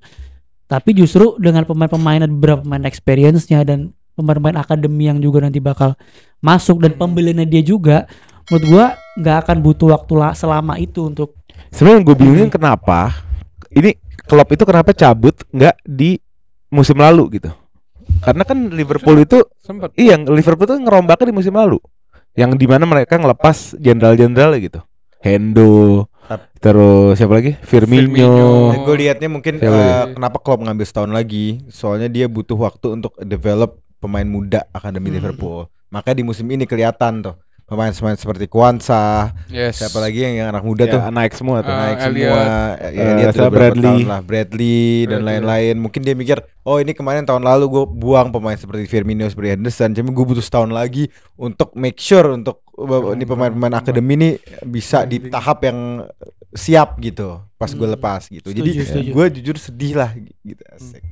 Tapi justru dengan pemain-pemain beberapa pemain experience-nya dan pemain-pemain akademi yang juga nanti bakal masuk dan pembeliannya dia juga, menurut gua nggak akan butuh waktu selama itu untuk Sebenarnya yang gue bingungin kenapa ini Klopp itu kenapa cabut nggak di musim lalu gitu? Karena kan Liverpool itu Sempet. Liverpool tuh ngerombaknya di musim lalu, yang dimana mereka ngelepas jenderal-jenderal gitu, Hendo, terus siapa lagi, Firmino. Gue liatnya mungkin Siapa kenapa Klopp ngambil setahun lagi, soalnya dia butuh waktu untuk develop pemain muda akademi Liverpool. Makanya di musim ini kelihatan tuh pemain-pemain seperti Kwanza, Yes. siapa lagi yang anak muda tuh naik semua tuh. naik Elliot. semua, Elliot sama udah berapa Bradley. tahun lah, Bradley dan Bradley. lain-lain. Mungkin dia mikir, oh ini kemarin tahun lalu gue buang pemain seperti Firmino, seperti Henderson, cuma gue butuh setahun lagi untuk make sure untuk ini pemain-pemain akademi ini bisa di tahap yang siap gitu pas gue lepas gitu. Jadi Setuju. gue jujur sedih lah gitu. Asik.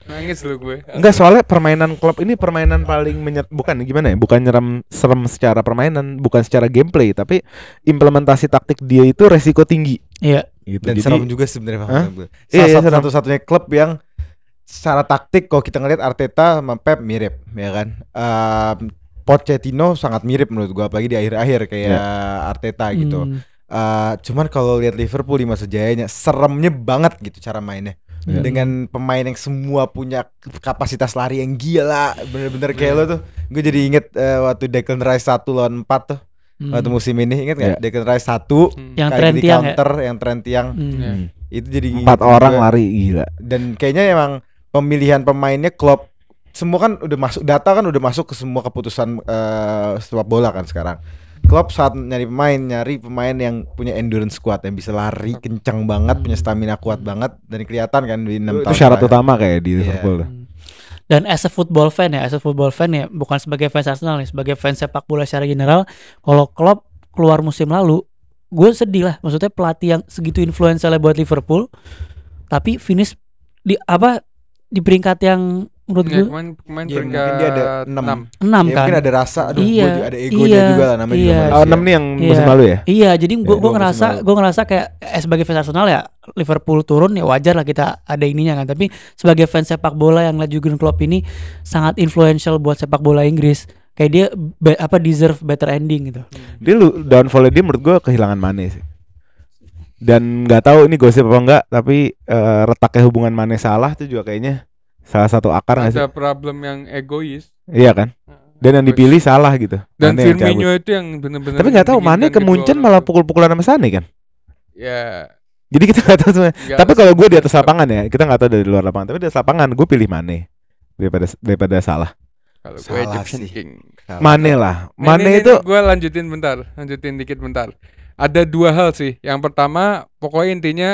Nangis lu gue. Enggak, soalnya permainan klub ini permainan paling bukan gimana ya? Bukan serem secara permainan, bukan secara gameplay, tapi implementasi taktik dia itu resiko tinggi. Iya. Gitu. Dan Jadi, serem juga sebenarnya Hah? gue. Iya, serem. Satu-satunya klub yang secara taktik kalau kita ngelihat Arteta sama Pep mirip, ya kan. Pochettino sangat mirip menurut gue, apalagi di akhir-akhir kayak Arteta gitu. Cuman kalau lihat Liverpool di masa jayanya seremnya banget gitu cara mainnya. Dengan pemain yang semua punya kapasitas lari yang gila, bener-bener kayak lo tuh. Gue jadi inget waktu Declan Rice 1 lawan 4 tuh. Waktu musim ini inget gak? Declan Rice 1 Yang kayak tren di tiang counter yang tren tiang. Itu jadi 4 orang lari gila. Dan kayaknya emang pemilihan pemainnya Klopp semua kan udah masuk, data kan udah masuk ke semua keputusan sepak bola kan sekarang. Klopp saat nyari pemain yang punya endurance kuat, yang bisa lari kencang banget, punya stamina kuat banget, dan kelihatan kan di 6 tahun. Itu syarat terakhir. utama kayak di Liverpool. Dan as a football fan ya, bukan sebagai fans Arsenal nih, sebagai fans sepak bola secara general, kalau Klopp keluar musim lalu, gue sedih lah. Maksudnya pelatih yang segitu influentialnya buat Liverpool, tapi finish di peringkat yang menurut gue Kemarin Ya, peringkat mungkin dia ada 6. 6 Ya, kan. mungkin ada rasa, aduh, Iya, ada egonya juga lah namanya juga iya. manusia. 6 nih yang musim Iya. lalu ya. Iya, jadi gue dua musim lalu. ngerasa kayak sebagai fans Arsenal ya, Liverpool turun ya wajar lah kita ada ininya kan. Tapi sebagai fans sepak bola yang lihat Jurgen Klopp ini sangat influential buat sepak bola Inggris. Kayak dia deserve better ending gitu. Dia downfall dia menurut gue kehilangan Mane sih. Dan nggak tahu ini gosip apa enggak, tapi retaknya hubungan Mane Salah itu juga kayaknya salah satu akar nggak sih? ada problem yang egois. Iya kan? Dan yang dipilih salah gitu. Dan Mane yang cabut. Firmino itu yang benar-benar. Tapi nggak tahu Mane ke Munchen malah pukul-pukulan sama Sane kan? Ya. Jadi kita nggak tahu sebenarnya. Nggak Tapi tahu kalau gue di sih. atas lapangan ya, kita nggak tahu dari luar lapangan. Tapi di atas lapangan gue pilih Mane daripada Salah. Kalau gue Salah Egyptian sih. King. Mane lah. Ini Mane itu gue lanjutin dikit bentar. Ada dua hal sih. Yang pertama, pokoknya intinya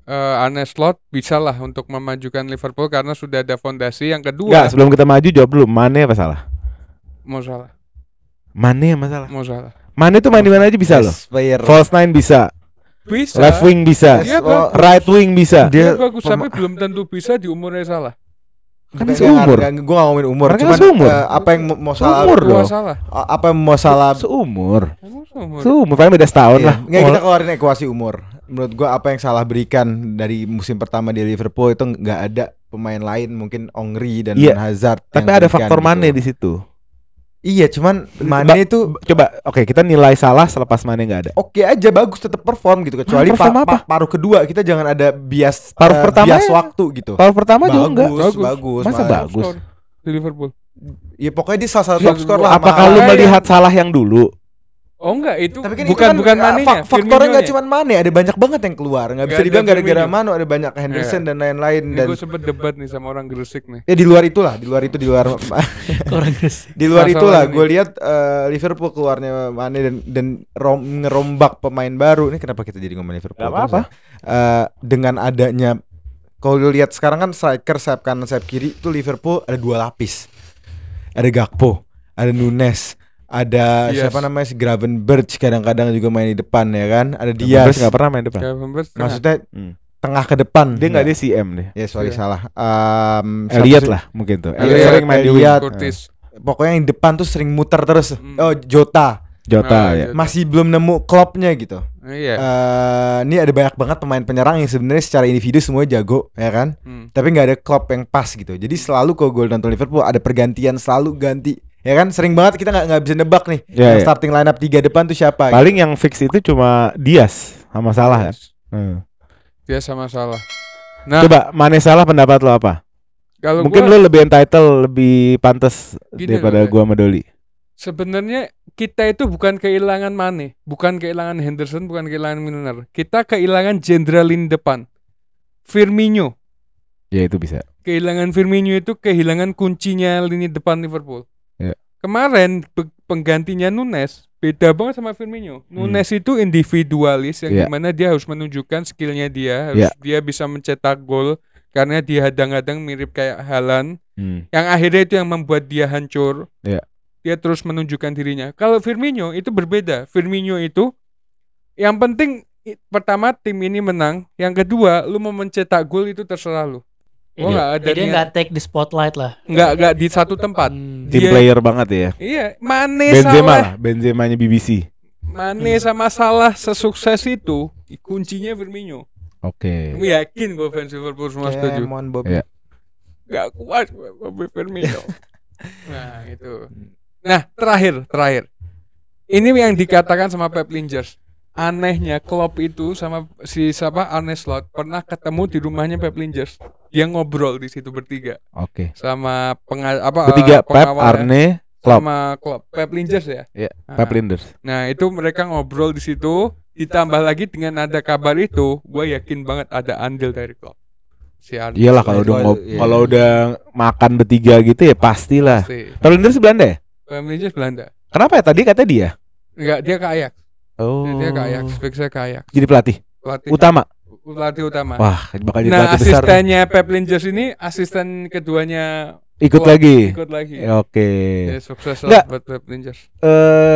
Arne Slot bisa lah untuk memajukan Liverpool karena sudah ada fondasi. Yang kedua, nggak, sebelum kita maju jawab dulu, Mane apa Salah? mau salah. Mane apa Salah? Mane tuh main di mana aja bisa loh. Best player. False nine bisa, Bisa. left wing bisa, Dia Oh, right wing bisa. Dia bagus tapi belum tentu bisa di umurnya Salah. Kan Bukan, seumur. Gue gak ngomongin umur, Mereka cuman seumur. apa yang mau salah, Seumur Gua dong. salah. apa yang mau salah. Seumur. Emang seumur. Seumur paling beda setahun Iya. lah. Nggak, kita keluarin ekuasi umur. Menurut gua apa yang salah berikan dari musim pertama di Liverpool itu nggak ada pemain lain, mungkin Ongri dan Iya. Hazard. Tapi yang ada berikan faktor gitu. Mane di situ. Iya, cuman Mane itu Coba, oke, kita nilai Salah selepas Mane nggak ada. oke aja, bagus, tetap perform gitu. Kecuali perform apa? paruh kedua kita jangan ada bias Paruh pertama bias ya. waktu gitu. Paruh pertama juga enggak. Bagus. Masa malah. bagus? Skor di Liverpool. Ya pokoknya dia salah satu Ya, top skor lah. Apakah sama- lu Makanya- melihat Salah yang dulu? Oh enggak, itu Tapi kan bukan itu kan, Mane-nya, faktornya nggak Firmino-nya. cuma Mane, ada banyak banget yang keluar. Nggak bisa Nggak ada dibilang gara-gara Firmino. Mane, ada banyak Henderson Iya. dan lain-lain. Ini Dan gue sempet debat nih sama orang Gresik nih. ya di luar itulah, di luar Orang Inggris. di luar Masalah itulah ini. gue lihat Liverpool keluarnya Mane dan ngerombak pemain baru. Ini kenapa kita jadi ngomongin Liverpool? Gak apa-apa. Dengan adanya, kalau lu lihat sekarang kan striker sayap kanan sayap kiri itu Liverpool ada 2 lapis. Ada Gakpo, ada Nunes, ada Diaz. siapa namanya si Gravenberch, kadang-kadang juga main di depan ya kan. Ada Diaz Diaz. nggak pernah main depan. Maksudnya Hmm. tengah ke depan. Dia nggak dia CM deh. Ya sorry Iya. salah. Elliot lah mungkin tuh. Elliot, Sering main di wing. Elliot. Curtis. Pokoknya yang depan tuh sering muter terus. Hmm. Oh, Jota. Jota ya. Masih belum nemu klopnya gitu. Iya. Ini ada banyak banget pemain penyerang yang sebenarnya secara individu semua jago, ya kan? Tapi nggak ada klop yang pas gitu. Jadi selalu kalau gue nonton Liverpool ada pergantian, selalu ganti, ya kan? Sering banget kita nggak bisa nebak nih. Iya, Yang iya. starting lineup 3 depan tuh siapa? Paling yang fix itu cuma Diaz sama Salah ya. Dia sama Salah. Nah, Coba Mane Salah pendapat lo apa? kalau Mungkin gua lo lebih entitled, lebih pantas Gini daripada loh, gua sama Doli. sebenarnya kita itu bukan kehilangan Mane, bukan kehilangan Henderson, bukan kehilangan Milner. Kita kehilangan jenderal lini depan. Firmino. Ya itu bisa. Kehilangan Firmino itu kehilangan kuncinya lini depan Liverpool. Ya. Kemarin penggantinya Nunes beda banget sama Firmino. Nunes itu individualis yang Ya. dimana dia harus menunjukkan skillnya dia, Ya. dia bisa mencetak gol karena dia hadang-hadang mirip kayak Haaland. Hmm. Yang akhirnya itu yang membuat dia hancur. Ya. Dia terus menunjukkan dirinya. Kalau Firmino itu berbeda. Firmino itu yang penting pertama tim ini menang. Yang kedua, lu mau mencetak gol itu terserah lu. Gua nggak ada Dia nggak take the spotlight lah. nggak di satu tempat. Tim Dia- player banget ya. Iya, Mane Benzema salah. lah, Benzemanya BBC. Mane sama Salah sesukses itu kuncinya Firmino. Oke. Gue yakin gue fans Liverpool semua setuju. Come on, Bobby. Iya. Gak kuat gue Bobby Firmino. Nah itu. Nah terakhir. Ini yang dikatakan sama Pep Lingers. Anehnya Klopp itu sama si siapa Arne Slot pernah ketemu di rumahnya Pep Lingers. Dia ngobrol di situ bertiga Oke. sama Bertiga Pep, pengawalnya. Arne, Klopp. Sama Klopp. Pep Lingers ya. Iya, Nah. Pep Linders. Nah itu mereka ngobrol di situ. Ditambah lagi dengan ada kabar itu, gue yakin banget ada andil dari Klopp. Si Arne Iyalah kalau Slot. udah Iya. kalau udah makan bertiga gitu ya pastilah. Pasti. Pep Linders Belanda ya? Pep Lingers Belanda. Kenapa ya tadi kata dia? Enggak, dia ke Ajax. Oh. Dia ke Ajax, fixnya ke Ajax. Jadi pelatih Pelatih utama. utama. Wah, bakal jadi Nah, pelatih besar. nih. asistennya Pep Lingers ini asisten keduanya Ikut Klopp, lagi. Ikut lagi. Ya, Oke. Ya, sukses Nggak. lah buat Pep Lingers.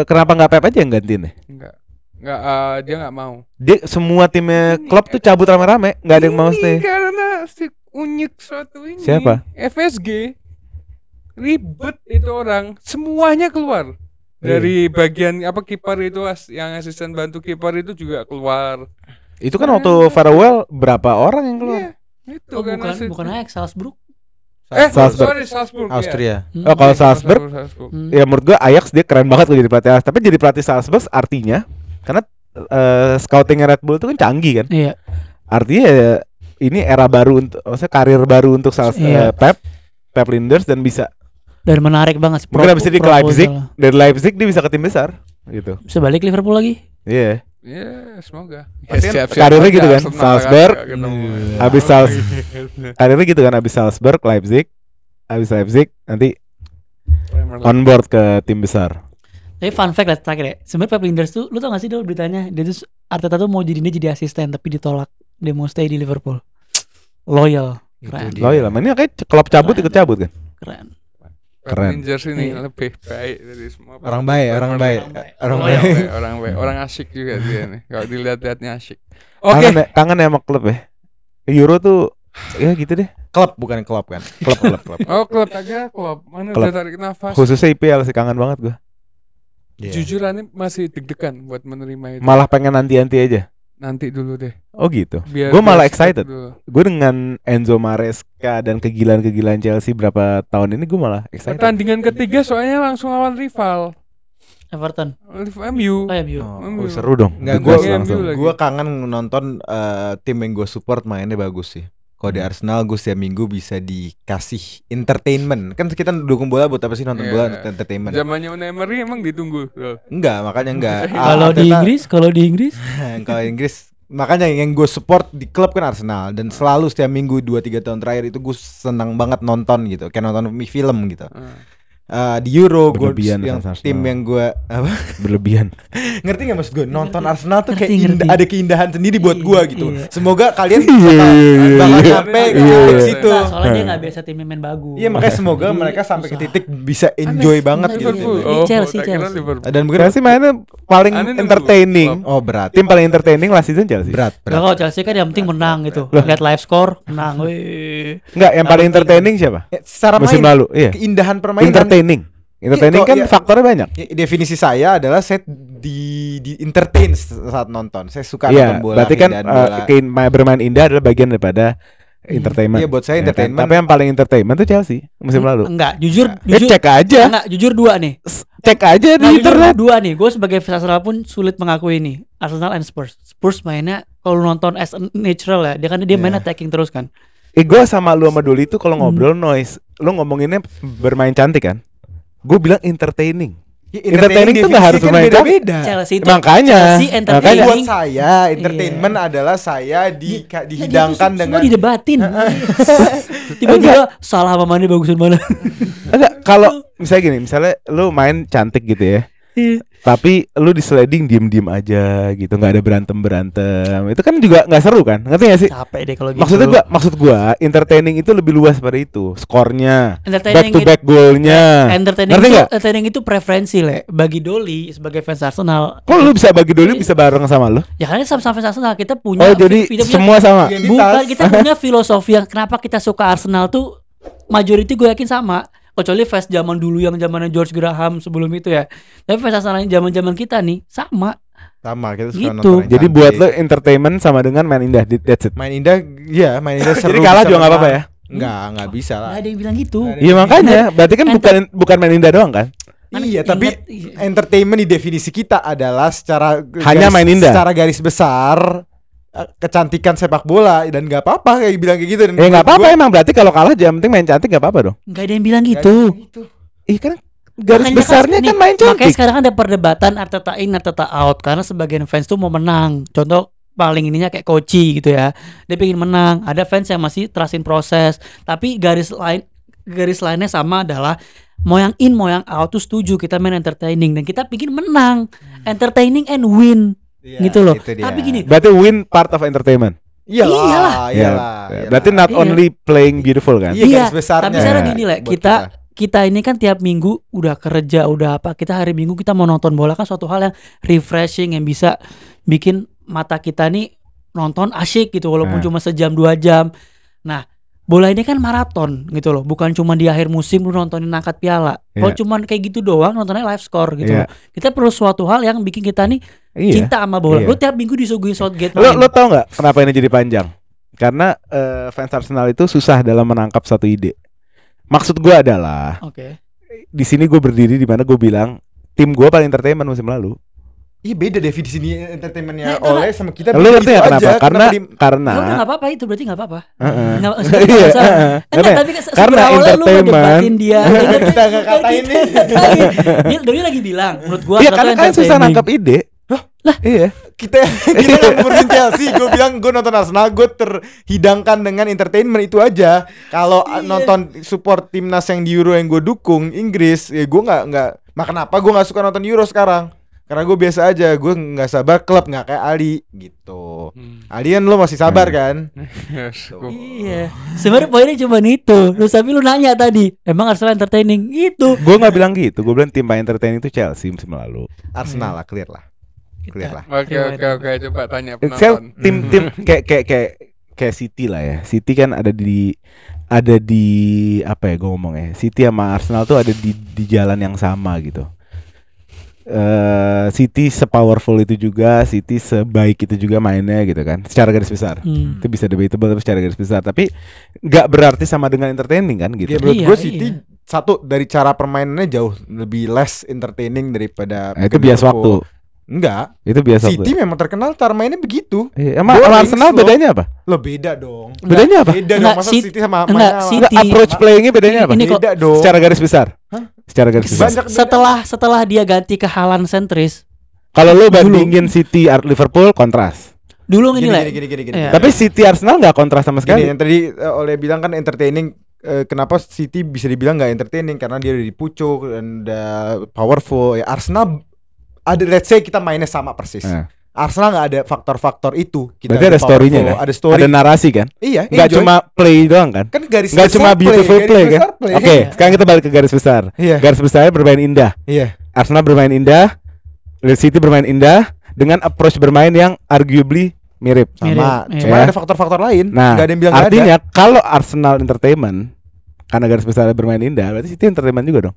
Kenapa nggak Pep aja yang gantiin ya? Enggak. Enggak, dia enggak mau. Dia semua timnya Klopp tuh cabut rame-rame, nggak ada yang mau Ini stay. karena si unyek suatu ini. Siapa? FSG. Ribet itu orang, semuanya keluar. Dari bagian kiper itu yang asisten bantu kiper itu juga keluar. Itu kan waktu farewell berapa orang yang keluar? Iya, itu Oh, kan bukan Ajax, Salzburg. Salzburg. Salzburg. ya. Austria. Oh, kalau Salzburg, Hmm. ya menurut gua Ajax dia keren banget kalau jadi pelatih Ajax. Tapi jadi pelatih Salzburg artinya karena scoutingnya Red Bull itu kan canggih kan. Iya. Artinya ya, ini era baru untuk, maksudnya karir baru untuk Iya. Pep Linders dan bisa Dan menarik banget sih. mungkin habis itu ke Leipzig, proposal. dari Leipzig dia bisa ke tim besar gitu. Bisa balik Liverpool lagi. Iya. Ya, semoga. Pasti kan karirnya gitu kan, Salzburg, habis karirnya gitu kan, habis Salzburg, Leipzig, habis Leipzig nanti on board ke tim besar. Tapi fun fact lah terakhir ya. Sebenarnya Pep Linders tuh, lu tau gak sih dulu beritanya? Dia tuh Arteta tuh mau jadi asisten tapi ditolak. Dia mau stay di Liverpool. Loyal. Keren. Oh iya lah, ini kayak Klopp cabut ikut cabut kan. Keren. Keren. Rangers ini Iya. lebih baik dari semua. Orang baik, orang baik. Orang Oh, iya. baik. Orang baik, orang asyik juga dia nih. Kalau dilihat-lihatnya asyik. Oke. Kangen ya sama klub ya. Euro tuh ya gitu deh. Klub bukan klub kan. Klub. Oh, klub aja, klub. Mana Klub. udah tarik nafas. Khususnya IPL sih kangen banget gua. Jujur ini masih deg-degan buat menerima itu. Malah pengen nanti-nanti aja. Nanti dulu deh. Oh gitu. Biar Gue malah start excited. dulu. Gue dengan Enzo Maresca dan kegilaan-kegilaan Chelsea berapa tahun ini gue malah excited. Pertandingan ketiga soalnya langsung lawan rival. Everton. MU. Oh ya MU. Oh, seru dong. Enggak, Good gue match langsung. lagi. kangen nonton tim yang gue support mainnya bagus sih. Kalau di Arsenal gue setiap minggu bisa dikasih entertainment. Kan kita dukung bola buat apa sih, nonton Iya. bola untuk entertainment. Zamannya Unai Emery emang ditunggu. Loh. Enggak, makanya enggak. Kalau di Inggris, Kalau Inggris makanya yang gue support di klub kan Arsenal, dan selalu setiap minggu 2-3 tahun terakhir itu gue senang banget nonton gitu, kayak nonton film gitu. Di Euro gue Berlebihan yang fans tim Arsenal. yang gue apa Berlebihan. ngerti nggak maksud gue, nonton Arsenal tuh kayak Ngerti. ada keindahan sendiri buat gue gitu. Iya. Semoga kalian Iya. bakal sampai ke Iya. titik situ. Nah, soalnya dia nggak biasa timnya main bagus. Iya, makanya semoga mereka sampai ke titik bisa enjoy banget gitu. Liverpool. Ini Chelsea, tak kira Chelsea. Liverpool. Dan mungkin Chelsea mainnya paling Aneh nunggu. entertaining. oh berat. Tim paling entertaining last season Chelsea. Berat. Nah, kalau Chelsea kan yang penting menang gitu. Lihat live score, menang. Wih. Enggak, yang paling entertaining siapa? Secara Musim main lalu. Iya. keindahan permainan. Entertaining. Entertaining Iya, kan iya. faktornya banyak. Definisi saya adalah saya di entertain saat nonton. Saya suka Iya, nonton bola. berarti kan keindahan bola. bermain indah adalah bagian daripada entertainment. Iya, buat saya Ya kan? entertainment. Tapi yang paling entertainment tuh Chelsea musim lalu. Enggak, jujur, Cek aja. Enggak, jujur dua nih. Cek aja di Nah, jujur internet. dua nih. Gue sebagai fans Arsenal pun sulit mengakui ini. Arsenal and Spurs. Spurs mainnya kalau lu nonton as a natural ya. Dia kan dia main attacking terus kan. Gue sama lu sama Doli itu kalau ngobrol noise. Lu ngomonginnya bermain cantik kan? Gue bilang entertaining. Ya, Entertaining tuh nggak harus definisi kan main beda-beda. Chelsea itu Makanya. Chelsea entertaining. Buat saya entertainment adalah saya dihidangkan Semua dengan didebatin. Tiba-tiba salah sama mana bagusan mana. Enggak, kalau misalnya gini, misalnya lu main cantik gitu ya. Tapi lu di sliding diem-diem aja gitu, nggak ada berantem. Itu kan juga nggak seru kan? Ngerti gak sih? Capek deh kalau gitu. Maksud gua entertaining itu lebih luas pada itu. Skornya, back Entertaining to back golnya. Entertaining Ngerti itu, nggak? entertaining itu preferensi le. Bagi Doli sebagai fans Arsenal. Kok lu bisa bagi dulu bisa bareng sama lu? Ya karena sama-sama fans Arsenal kita punya. Oh jadi kita punya- semua sama. Bukan, kita punya filosofi yang kenapa kita suka Arsenal tuh majority gue yakin sama. Kecuali fans zaman dulu yang zamannya George Graham sebelum itu ya. Tapi fans Arsenal yang zaman-zaman kita nih sama. Sama kita suka Gitu. nonton yang Jadi cantik. buat lu entertainment sama dengan main indah, that's it. main indah, ya main indah seru. Jadi kalah bisa juga nggak menang. apa-apa ya? Nggak bisa lah. Nggak ada yang bilang gitu. Iya makanya, berarti kan Enter- bukan main indah doang kan? Iya, tapi entertainment di definisi kita adalah secara Hanya main indah. secara garis besar kecantikan sepak bola dan nggak apa-apa kayak bilang kayak gitu. Dan Nggak apa-apa gua- emang, berarti kalau kalah aja yang penting main cantik nggak apa-apa dong. Nggak ada yang bilang nggak gitu. ada gitu. Ih kan garis Makanya besarnya nih, kan main Makanya cantik. sekarang ada perdebatan Arteta in, Arteta out. Karena sebagian fans tuh mau menang. Contoh paling ininya kayak Koci gitu ya. Dia pengen menang. Ada fans yang masih trustin proses. Tapi garis lainnya sama adalah mau yang in mau yang out tuh setuju kita main entertaining dan kita pengen menang. Entertaining and win. Iya, Gitu loh. itu dia. Tapi gini, Berarti win part of entertainment. Iyalah. Ya, Iyalah. berarti not Iya. only playing beautiful kan? Iya, Iya, garis besarnya. tapi sekarang gini lah, buat kita ini kan tiap minggu udah kerja, udah apa, kita hari Minggu kita mau nonton bola kan suatu hal yang refreshing yang bisa bikin mata kita nih nonton asyik gitu walaupun Nah. cuma sejam 2 jam. Nah, bola ini kan maraton gitu loh, bukan cuma di akhir musim lu nontonin angkat piala. Kalau Iya. cuma kayak gitu doang nontonnya live score gitu Iya. loh. Kita perlu suatu hal yang bikin kita nih Iya. cinta sama bola. Iya. Lu tiap minggu disuguhin Southgate Lo main. tau nggak kenapa ini jadi panjang? Karena fans Arsenal itu susah dalam menangkap satu ide. Maksud gue adalah Oke. di sini gue berdiri di mana gue bilang tim gue paling entertainment musim lalu. Iya, beda definisi entertainmentnya Nah, oleh sama kita. Lo ngerti gitu nggak kenapa? aja. Karena Kenapa Ya udah nggak apa-apa itu berarti nggak apa-apa. Heeh. Nggak- Iya, nggak usah. heeh. Enggak, tapi Karena awalnya lu entertainment. ngedebatin dia. Kita nggak katain nih. Dia Doi lagi bilang menurut gua Iya Arsenal karena kan susah entertaining. nangkap ide. Lah. Iya. kita yang ngurusin Chelsea, gue bilang gue nonton Arsenal, gue terhidangkan dengan entertainment itu aja. Kalau nonton support timnas yang di Euro yang gue dukung Inggris, ya gue nggak. Kenapa gue nggak suka nonton Euro sekarang? Karena gue biasa aja, gue nggak sabar klub, nggak kayak Ali gitu. Ali kan lo masih sabar kan? Iya. Sebenarnya poinnya cuma itu. Terus tapi lu nanya tadi, emang Arsenal entertaining? Itu. Gue nggak bilang gitu. Gue bilang tim paling entertaining itu Chelsea musim lalu. Arsenal lah, clear lah. Clear lah. Oke, coba tanya Saya penonton. tim kayak City lah ya. City kan ada di apa ya gue ngomongnya. City sama Arsenal tuh ada di jalan yang sama gitu. City sepowerful itu juga, City sebaik itu juga mainnya gitu kan. Secara garis besar. Itu bisa debatable tapi secara garis besar. Tapi nggak berarti sama dengan entertaining kan gitu. Ya menurut Iya, gue City iya. satu dari cara permainannya jauh lebih less entertaining daripada Nah, itu bias waktu. Enggak. Itu biasa. City memang terkenal cara mainnya begitu. Iya, sama Boring, Arsenal slow. bedanya apa? Lo beda dong. Bedanya apa? Beda Enggak, dong, masa City- City sama enggak, mainnya City- Enggak, approach playingnya bedanya apa? Ini kok beda dong. Secara garis besar. Secara garis besar. Banyak beda. setelah dia ganti ke Haaland sentris. Kalau lu Dulu. bandingin City Liverpool kontras. Dulu gini lah. Gini. Iya. Tapi City Arsenal nggak kontras sama Gini, sekali. yang tadi oleh bilang kan entertaining. Kenapa City bisa dibilang nggak entertaining? Karena dia udah dipucuk dan udah powerful. Ya Arsenal ada, let's say kita mainnya sama persis. Nah. Arsenal nggak ada faktor-faktor itu. Kita Berarti ada powerful, story-nya kan? Ada story. Ada narasi kan? Iya. Nggak enjoy. cuma play doang kan? Kan garis Nggak besar cuma beautiful garis play kan? besar play. Oke, sekarang kita balik ke garis besar. Iya. Garis besarnya bermain indah. Iya. Arsenal bermain indah, City bermain indah dengan approach bermain yang arguably mirip. Sama. Mirip, Cuma iya. ada faktor-faktor lain. Nah, Nggak ada yang bilang nggak artinya ada. kalau Arsenal entertainment karena garis besarnya bermain indah, berarti City entertainment juga dong.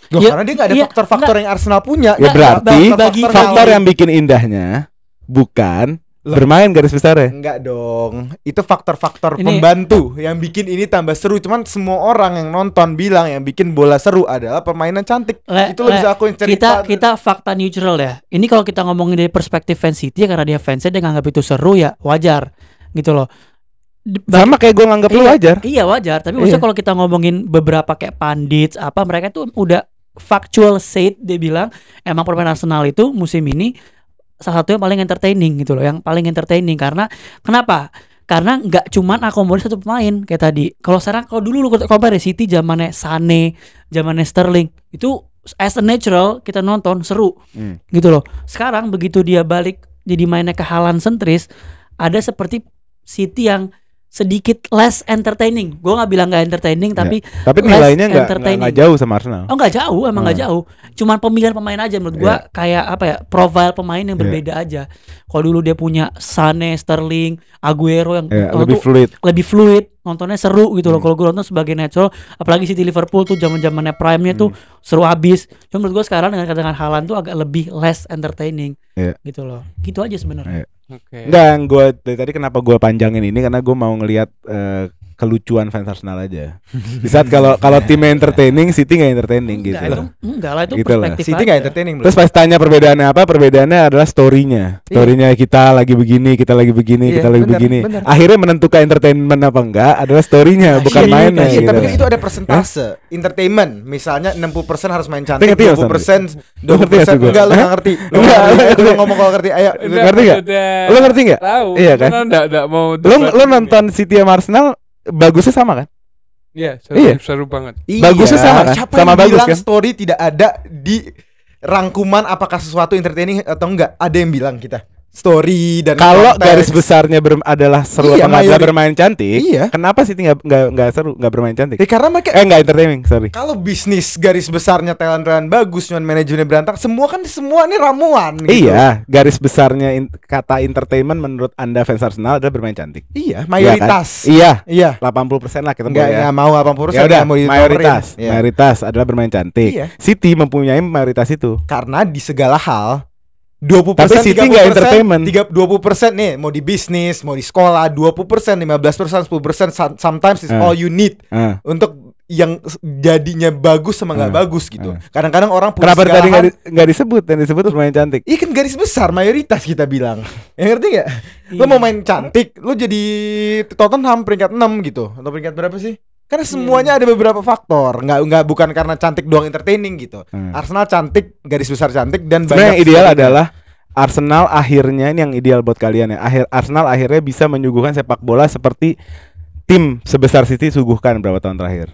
Loh, Iya, karena dia nggak ada iya, faktor-faktor yang Arsenal punya. Ya Nggak, berarti bagi- faktor yang bikin indahnya bukan Loh. bermain garis besarnya. Enggak dong. Itu faktor-faktor Ini- pembantu yang bikin ini tambah seru. Cuman semua orang yang nonton bilang yang bikin bola seru adalah permainan cantik. Itu lo bisa akuin cerita. kita fakta neutral ya. Ini kalau kita ngomongin dari perspektif fans City karena dia fansnya dia nganggap itu seru ya wajar gitu loh. Sama kayak gue nganggap lu wajar. Iya wajar. Tapi maksudnya kalau kita ngomongin beberapa kayak pandit apa mereka tuh udah factual said dia bilang emang permainan Arsenal itu musim ini salah satu yang paling entertaining gitu loh, yang paling entertaining karena kenapa? Karena nggak cuman akomodir satu pemain kayak tadi. Kalau sekarang kalau dulu lu compare City zamannya Sane, zamannya Sterling itu as a natural kita nonton seru gitu loh. Sekarang begitu dia balik jadi mainnya ke Haaland sentris, ada seperti City yang sedikit less entertaining. Gue nggak bilang nggak entertaining, tapi nilainya entertaining. nggak jauh sama Arsenal. Oh nggak jauh, emang nggak jauh. Cuman pemilihan pemain aja menurut gue kayak apa ya, profile pemain yang berbeda aja. Kalau dulu dia punya Sané, Sterling, Aguero yang lebih fluid, nontonnya seru gitu loh. Kalau gue nonton sebagai natural, apalagi City Liverpool tuh zaman-zamannya prime-nya tuh seru habis. Cuma menurut gue sekarang dengan Haaland tuh agak lebih less entertaining gitu loh. Gitu aja sebenarnya. Enggak, gue dari tadi kenapa gue panjangin ini karena gue mau ngelihat kelucuan fans Arsenal aja. Di saat kalau timnya entertaining, City nggak entertaining gitu. Enggak lah, itu gitu perspektif City nggak entertaining. Terus pas tanya perbedaannya apa? Perbedaannya adalah storynya. Storynya kita lagi begini, kita lagi begini, kita lagi begini. Akhirnya menentukan entertainment apa enggak adalah storynya, bukan mainnya. Iya, gitu. tapi kan itu ada persentase entertainment. Misalnya 60% harus main cantik, 20% enggak, lu nggak ngerti. Lu ngomong kalau ngerti, ayo. Ngerti nggak? Lo ngerti nggak? Tahu. Iya kan? Enggak mau. Lo nonton City sama Arsenal bagusnya sama kan? Iya, seru banget. Bagusnya sama kan? Siapa Sama yang bagus bilang kan? story tidak ada di rangkuman apakah sesuatu entertaining atau enggak? Ada yang bilang kita story dan kalau konteks. garis besarnya adalah seru Iya, apa nggak bermain cantik, iya. kenapa City nggak seru, nggak bermain cantik? Karena mereka Nggak entertaining, sorry. kalau bisnis garis besarnya talent bagus, cuman manajemennya berantakan, semua ini ramuan gitu. Iya, garis besarnya kata entertainment menurut Anda fans Arsenal adalah bermain cantik. Iya, mayoritas. Iya, Iya. 80% lah kita Enggak boleh ya. mau 80%, Ya udah, mau mayoritas. Iya. Mayoritas adalah bermain cantik. Iya. City mempunyai mayoritas itu. Karena di segala hal 20%, Tapi City nggak entertainment. 20% nih, mau di bisnis, mau di sekolah, 20%, 15%, 10%, sometimes is all you need untuk yang jadinya bagus sama nggak bagus gitu. Kadang-kadang orang punya Kenapa tadi segala hal. nggak disebut? Yang disebut bermain cantik. Iya kan garis besar mayoritas kita bilang. Ya ngerti gak? Lo mau main cantik, lo jadi Tottenham peringkat 6 gitu. Atau peringkat berapa sih? Karena semuanya ada beberapa faktor. Nggak bukan karena cantik doang entertaining gitu. Arsenal cantik, garis besar cantik, dan sebenarnya yang banyak ideal story-nya. adalah Arsenal akhirnya, ini yang ideal buat kalian ya. Arsenal akhirnya bisa menyuguhkan sepak bola seperti tim sebesar City suguhkan berapa tahun terakhir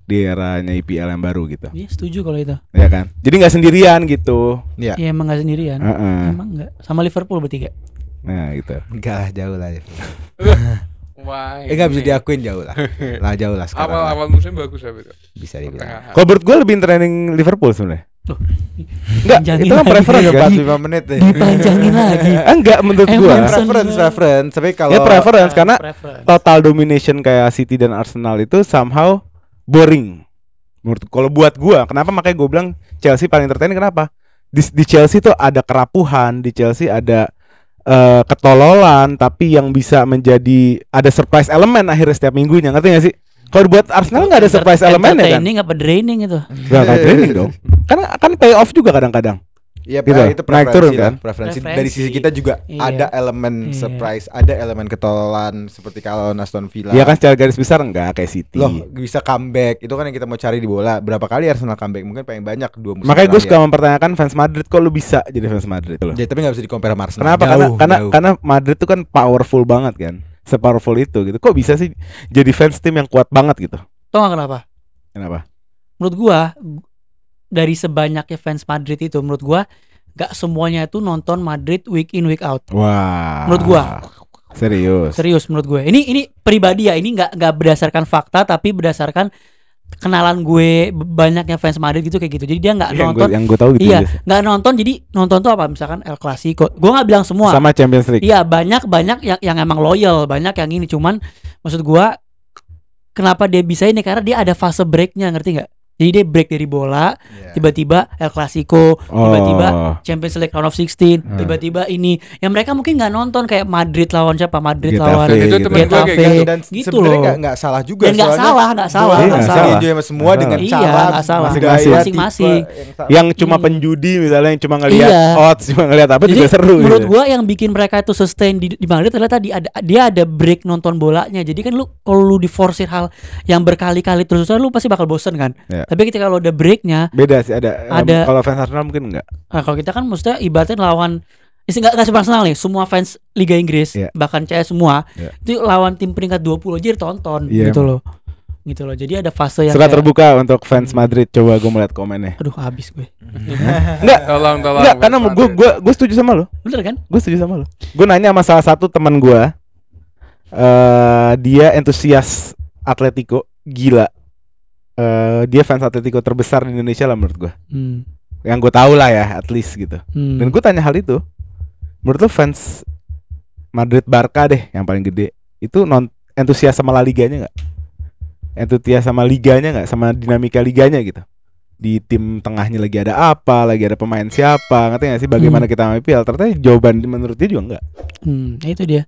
di eranya IPL yang baru gitu. Iya, setuju kalau itu. Ya kan? Jadi nggak sendirian gitu. Iya. Iya, emang nggak sendirian. Emang nggak. Sama Liverpool bertiga. Nah gitu. Enggak jauh lah ya. Wah. Nggak bisa diakuin jauh lah. Jauh lah sekarang. Awal musim bagus tapi itu. Bisa dibilang. Kalau menurut gue lebih training Liverpool sebenarnya. Enggak, Panjangin itu kan lagi. preference Iya, kan? 5 menit deh. Dipanjangin lagi. Enggak, menurut gue Preference. Tapi kalau ya preference karena Preference. total domination kayak City dan Arsenal itu somehow boring. Kalau buat gua, kenapa makanya gue bilang Chelsea paling entertaining, kenapa? Di Chelsea tuh ada kerapuhan, di Chelsea ada ketololan, tapi yang bisa menjadi ada surprise elemen akhirnya setiap minggunya, ngerti gak sih? Kalau buat Arsenal nggak ada surprise elemennya kan? Entertaining apa draining itu? Nggak draining dong. Kan pay off juga kadang-kadang. Iya, Gitu, itu naik preferensi turun lah. kan? Preferensi Preferensi. dari sisi kita juga Iya. ada elemen surprise, ada elemen ketololan seperti kalau Aston Villa. Iya kan secara garis besar enggak kayak City. Loh, bisa comeback. Itu kan yang kita mau cari di bola. Berapa kali Arsenal comeback? Mungkin paling banyak 2 musim. Makanya gue terakhir. suka mempertanyakan fans Madrid, kok lu bisa jadi fans Madrid loh. Ya, tapi nggak bisa di-compare sama Arsenal. Kenapa? Jauh. Karena Madrid tuh kan powerful banget kan. Sepowerful itu gitu. Kok bisa sih jadi fans tim yang kuat banget gitu? Tau gak kenapa? Kenapa? Menurut gua dari sebanyaknya fans Madrid itu, menurut gua gak semuanya itu nonton Madrid week in week out. Wah. Menurut gua. Serius Menurut gue. Ini pribadi ya, ini nggak berdasarkan fakta tapi berdasarkan kenalan gue banyaknya fans Madrid gitu kayak gitu. Jadi dia nggak nonton. Yang gue tahu gitu. Iya, aja sih. nggak nonton. Jadi nonton tuh apa? Misalkan El Clasico. Gue nggak bilang semua. Sama Champions League. Iya, banyak yang emang loyal, banyak yang ini. Cuman maksud gue, kenapa dia bisa ini? Karena dia ada fase breaknya, ngerti nggak? Jadi dia break dari bola, tiba-tiba El Clasico, tiba-tiba Champions League Round of 16, tiba-tiba ini. Yang mereka mungkin nggak nonton kayak Madrid lawan siapa? Madrid Getafe, lawan gitu. Itu temen gue kayak Getafe. gitu. Dan Gitu sebenarnya loh. nggak salah juga. Dan nggak soalnya salah, nggak salah, Iya, nggak nggak salah. enjoy sama semua dengan Iya, cara nggak salah. Masing-masing. Yang cuma penjudi misalnya, yang cuma ngelihat Iya. odds, cuma ngelihat apa Jadi juga seru. menurut gitu. gua yang bikin mereka itu sustain di Madrid adalah tadi dia ada break nonton bolanya. Jadi kan lu kalau lu diforsir hal yang berkali-kali terus-terusan lu pasti bakal bosen kan. Iya. Tapi ketika kalau ada breaknya, Beda sih ada. Kalau fans Arsenal mungkin enggak. nah kalau kita kan maksudnya ibaratnya lawan nggak cuma Arsenal nih, semua fans Liga Inggris, Iya. bahkan CS semua Iya. itu lawan tim peringkat 20 aja ditonton Iya, gitu loh. gitu loh. Jadi ada fase yang Surat kayak, terbuka untuk fans Madrid. Coba gue melihat komennya. aduh habis gue. Enggak, Tolong. enggak, karena gue setuju sama lo. Bener kan? Gue setuju sama lo. Gue nanya sama salah satu teman gue. Dia entusias Atletico, gila. Dia fans Atletico terbesar di Indonesia lah menurut gue. Yang gue tahu lah ya, at least gitu. Dan gue tanya hal itu. Menurut lo fans Madrid Barca deh yang paling gede itu entusias sama La Liganya nggak? Entusias sama liganya nggak? Sama dinamika liganya gitu? Di tim tengahnya lagi ada apa? Lagi ada pemain siapa? Ngerti nggak sih bagaimana kita IPL? Ternyata jawaban menurut dia juga nggak. Itu dia.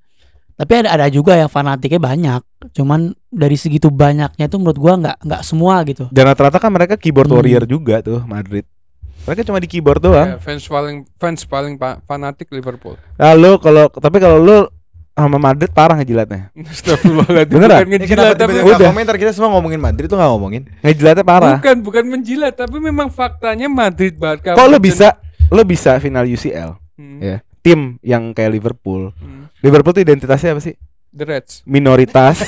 Tapi ada juga yang fanatiknya banyak. Cuman dari segitu banyaknya itu menurut gua nggak semua gitu. Dan rata-rata kan mereka keyboard warrior juga tuh Madrid. Mereka cuma di keyboard doang. Ya, fans paling fanatik Liverpool. Lalu kalau lu sama Madrid parah ngejilatnya. Astagfirullahaladzim. Beneran? Bukan ngejilat Kenapa tapi tiba-tiba udah. komentar kita semua ngomongin Madrid tuh nggak ngomongin? Ngejilatnya parah. bukan menjilat tapi memang faktanya Madrid Barca. Kok lu bisa final UCL? Ya. Tim yang kayak Liverpool. Liverpool tuh identitasnya apa sih? The Reds. Minoritas.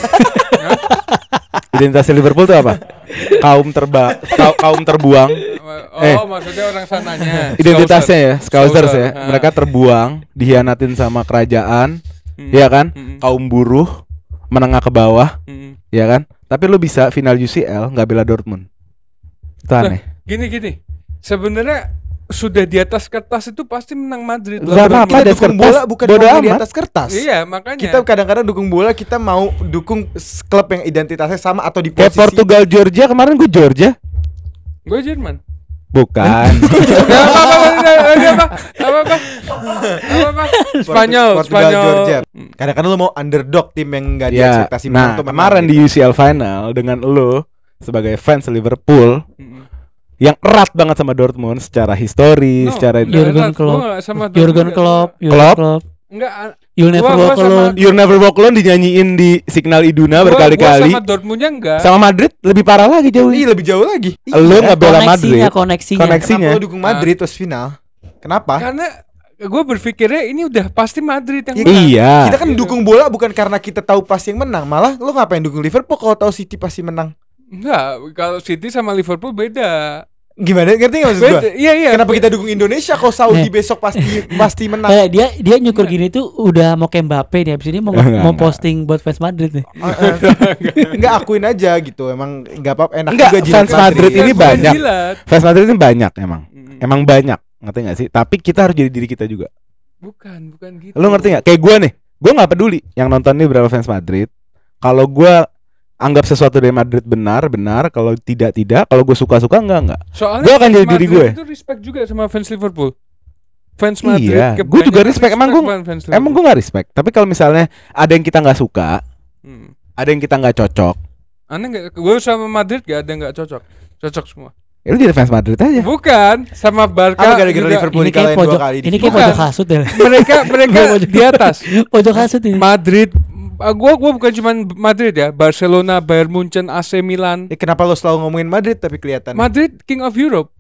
Identitasnya Liverpool tuh apa? Kaum terbuang. Maksudnya orang sananya. Identitasnya ya, Scousers ya. Scouser. Mereka terbuang, dihianatin sama kerajaan, ya kan? Kaum buruh, menengah ke bawah, ya kan? Tapi lu bisa final UCL nggak bela Dortmund. Itu aneh. Gini. Sebenarnya sudah di atas kertas itu pasti menang Madrid. Gak apa-apa, Kita di atas dukung kertas, bola bukan bodo ngomong di amat. atas kertas. Iya, makanya. Kita kadang-kadang dukung bola, kita mau dukung klub yang identitasnya sama atau di Kayak posisi. Portugal Georgia kemarin gue Georgia. Gue Jerman. Bukan. Apa? Spanyol. Portugal Georgia. Kadang-kadang lu mau underdog tim yang enggak Ya, diekspektasi menang nah tuh menang kemarin di gitu. UCL final dengan lo sebagai fans Liverpool yang erat banget sama Dortmund secara histori, secara Jurgen Klopp. Enggak. You'll never Gua walk sama- alone. You'll Never Walk Alone dinyanyiin di Signal Iduna berkali-kali. Gua sama Dortmundnya enggak. Sama Madrid lebih parah lagi jauh. Iya, lebih jauh lagi. Lo nggak bela Madrid. Koneksinya. Koneksinya. Kenapa lu dukung Madrid terus final? Kenapa? Karena gue berpikirnya ini udah pasti Madrid yang Iya. menang. Iya. Kita kan dukung bola bukan karena kita tahu pasti yang menang. Malah lu ngapain dukung Liverpool kalau tahu City pasti menang? Enggak, kalau City sama Liverpool beda. Gimana? Ngerti enggak maksud gua? Beda. Iya. Kenapa kita dukung Indonesia kalau Saudi besok pasti menang? Kayak dia nyukur gini tuh udah mau kayak Mbappe nih. Abis ini mau Enggak. posting buat fans Madrid nih. Enggak, akuin aja gitu. Emang enggak apa-apa, enak Enggak, juga jilat fans Madrid ini Bukan banyak. jilat. Fans Madrid ini banyak emang banyak. Ngerti nggak sih? Tapi kita harus jadi diri kita juga. Bukan gitu. Lo ngerti nggak? Kayak gue nih, gue nggak peduli yang nonton nih berapa fans Madrid. Kalau gue anggap sesuatu dari Madrid benar, kalau tidak. Kalau gue suka enggak. Soalnya Gue akan jadi Madrid diri gue. itu respect juga sama fans Liverpool. Fans Madrid. Iya, gue kebanyakan juga respect. Emang fans Liverpool. gue nggak respect. Tapi kalau misalnya ada yang kita nggak suka, ada yang kita nggak cocok, Aneh nggak? Gue sama Madrid gak ada yang nggak cocok. Cocok semua. ya lu jadi fans Madrid aja. Bukan sama Barca. Apa gara-gara juga. Liverpool Ini kayak dikalahin 2 pojok. kali di Ini kayak Bukan. pojok hasut ya. Mereka di atas. Pojok hasut ini. Madrid. Gua bukan cuma Madrid ya. Barcelona, Bayern Munchen, AC Milan. Kenapa lo selalu ngomongin Madrid tapi kelihatan? Madrid King of Europe.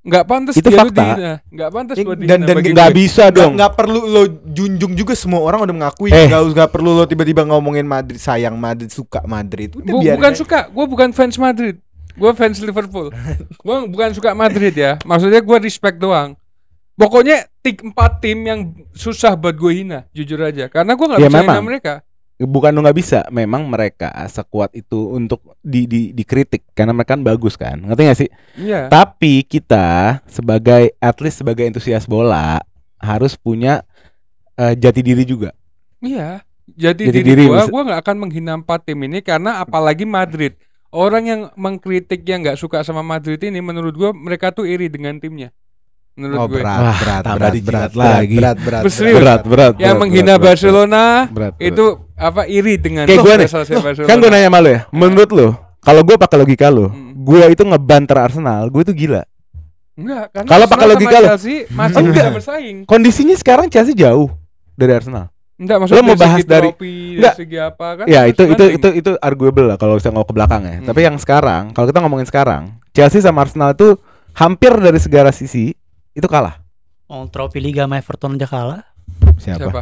Nggak pantas Itu dia fakta. dihina. Nggak pantas buat Dan dihina bagi Nggak gue. bisa dong. Nggak perlu lo junjung juga, semua orang udah mengakui. Nggak perlu lo tiba-tiba ngomongin Madrid, sayang Madrid, suka Madrid. Udah biarin Bukan aja. suka, gue bukan fans Madrid. Gue fans Liverpool. Gue bukan suka Madrid ya. Maksudnya gue respect doang. Pokoknya 4 tim yang susah buat gue hina, jujur aja. Karena gue nggak Ya, bisa hina memang. mereka. Bukan lu nggak bisa, memang mereka sekuat itu untuk dikritik karena mereka kan bagus kan, ngerti gak sih? Iya. Tapi kita sebagai at least sebagai entusias bola harus punya jati diri juga. Iya. Jadi Jadi diri diri gue bisa- nggak akan menghina 4 tim ini karena apalagi Madrid. Orang yang mengkritik yang nggak suka sama Madrid ini, menurut gue mereka tuh iri dengan timnya. Menurut Oh, gue. Wah, tambah dijilat lagi. berat. Serius. Berat. Yang menghina Barcelona berat. itu apa iri dengan Kayak gue nih, prestasi Barcelona. kan gue nanya sama lu ya, menurut lu, kalau gue pakai logika lu, gue itu ngebanter Arsenal, gue itu gila. Enggak, karena Kalau pakai Arsenal logika sama lo. Chelsea masih Enggak. bisa bersaing. Kondisinya sekarang Chelsea jauh dari Arsenal. Enggak, maksudnya Lo mau bahas dari- dari Enggak. segi apa kan? Ya harus itu banding. itu arguable lah kalau saya mau ke belakang ya. Tapi yang sekarang, kalau kita ngomongin sekarang, Chelsea sama Arsenal itu hampir dari segala sisi itu kalah. Trofi Liga sama Everton aja kalah. Siapa? Siapa?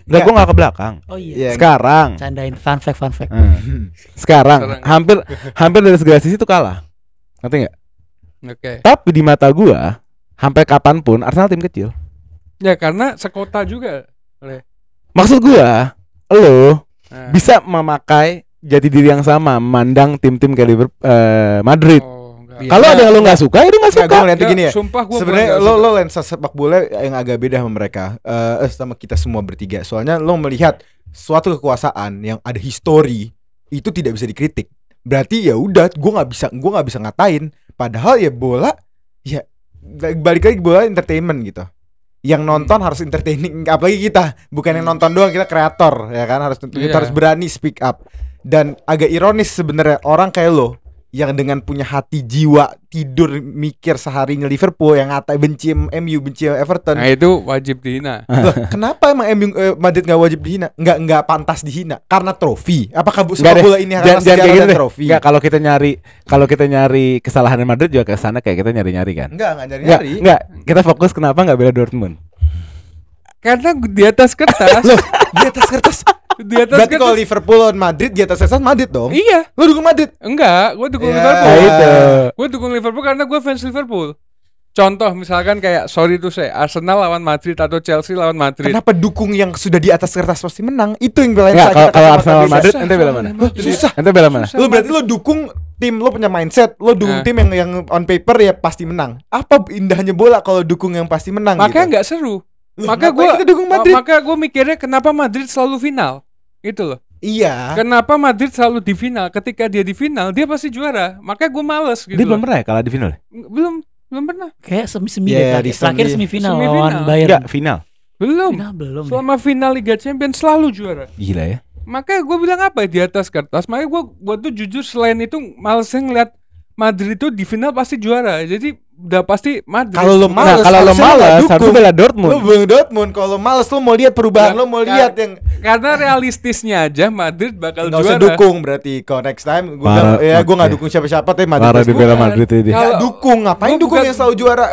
Lah gue nggak ke belakang. Oh iya. Iya. Sekarang. Candain fun fact. Sekarang hampir dari segala sisi itu kalah. Ngerti nggak? Oke. Tapi di mata gua sampai kapanpun Arsenal tim kecil. Ya karena sekota juga. Maksud gua, lo Nah. bisa memakai jati diri yang sama memandang tim-tim kayak Madrid. Oh, enggak. Iya. Kalau ada yang lo nggak suka, ya lo nggak Gue suka. ngeliatnya gini ya. Sumpah gue Sebenarnya lo lensa sepak bola yang agak beda sama mereka, sama kita semua bertiga. Soalnya lo melihat suatu kekuasaan yang ada histori itu tidak bisa dikritik. Berarti ya udah, gue nggak bisa ngatain. Padahal ya bola, ya balik lagi bola entertainment gitu. Yang nonton harus entertaining, apalagi kita bukan yang nonton doang, kita kreator ya kan, kita harus berani speak up. Dan agak ironis sebenarnya orang kayak lo yang dengan punya hati jiwa tidur mikir seharinya Liverpool, yang ngatai benci MU, benci Everton. Nah itu wajib dihina. Loh, kenapa emang MU Madrid nggak wajib dihina? Nggak pantas dihina karena trofi. Apakah Nggak sepak deh. bola ini harus Jangan kayak gitu dan deh. trofi? Nggak, kalau kita nyari kesalahan Madrid juga ke sana kayak kita nyari-nyari kan. Nggak nyari-nyari. Nggak, kita fokus kenapa nggak bela Dortmund. Karena di atas kertas. Loh, di atas kertas. Di atas Berarti kalau kertas. Liverpool lawan Madrid di atas kertas Madrid dong. Iya. Lo dukung Madrid? Enggak, gue dukung Ya. Liverpool. Nah, itu. Gue dukung Liverpool karena gue fans Liverpool. Contoh misalkan kayak sorry tuh saya Arsenal lawan Madrid atau Chelsea lawan Madrid. Kenapa dukung yang sudah di atas kertas pasti menang? Itu yang belain Nggak, saja. kalau Arsenal lawan Madrid, ente bela mana? Susah. Ente bela mana? Susah. Lo berarti lo dukung tim, lo punya mindset, lo dukung Nah. tim yang on paper ya pasti menang. Apa indahnya bola kalau dukung yang pasti menang? Makanya gitu? nggak seru. Loh, Maka ngapain kita dukung Madrid. Maka gue mikirnya kenapa Madrid selalu final. Itu loh. Iya. Kenapa Madrid selalu di final? Ketika dia di final, dia pasti juara. Makanya gue males gitu. Dia belum loh. pernah ya kalah di final? Belum pernah. Kayak semi Ya, deh, di terakhir semi- semifinal semifinal. lawan Bayern. Enggak, final. Belum. Final belum. Selama final Liga Champions selalu juara. Gila ya. Makanya gue bilang apa di atas kertas. Makanya gue tuh jujur selain itu malesnya ngeliat Madrid itu di final pasti juara. Jadi udah pasti Madrid. Kalau lo Nah, males, kalau lo harusnya nggak malas dukung. harus bela Lo Dortmund. bela Dortmund. Kalau lo males, lo mau lihat perubahan, lo mau lihat yang karena realistisnya aja Madrid bakal nggak usah juara. dukung. Berarti kalau next time gue Parah, bilang, ya gue nggak oke. dukung siapa-siapa, tapi Madrid Parah pasti dibela Bukan. Madrid ini. Kalau- nggak dukung. Ngapain Gua dukung bukan- yang selalu juara?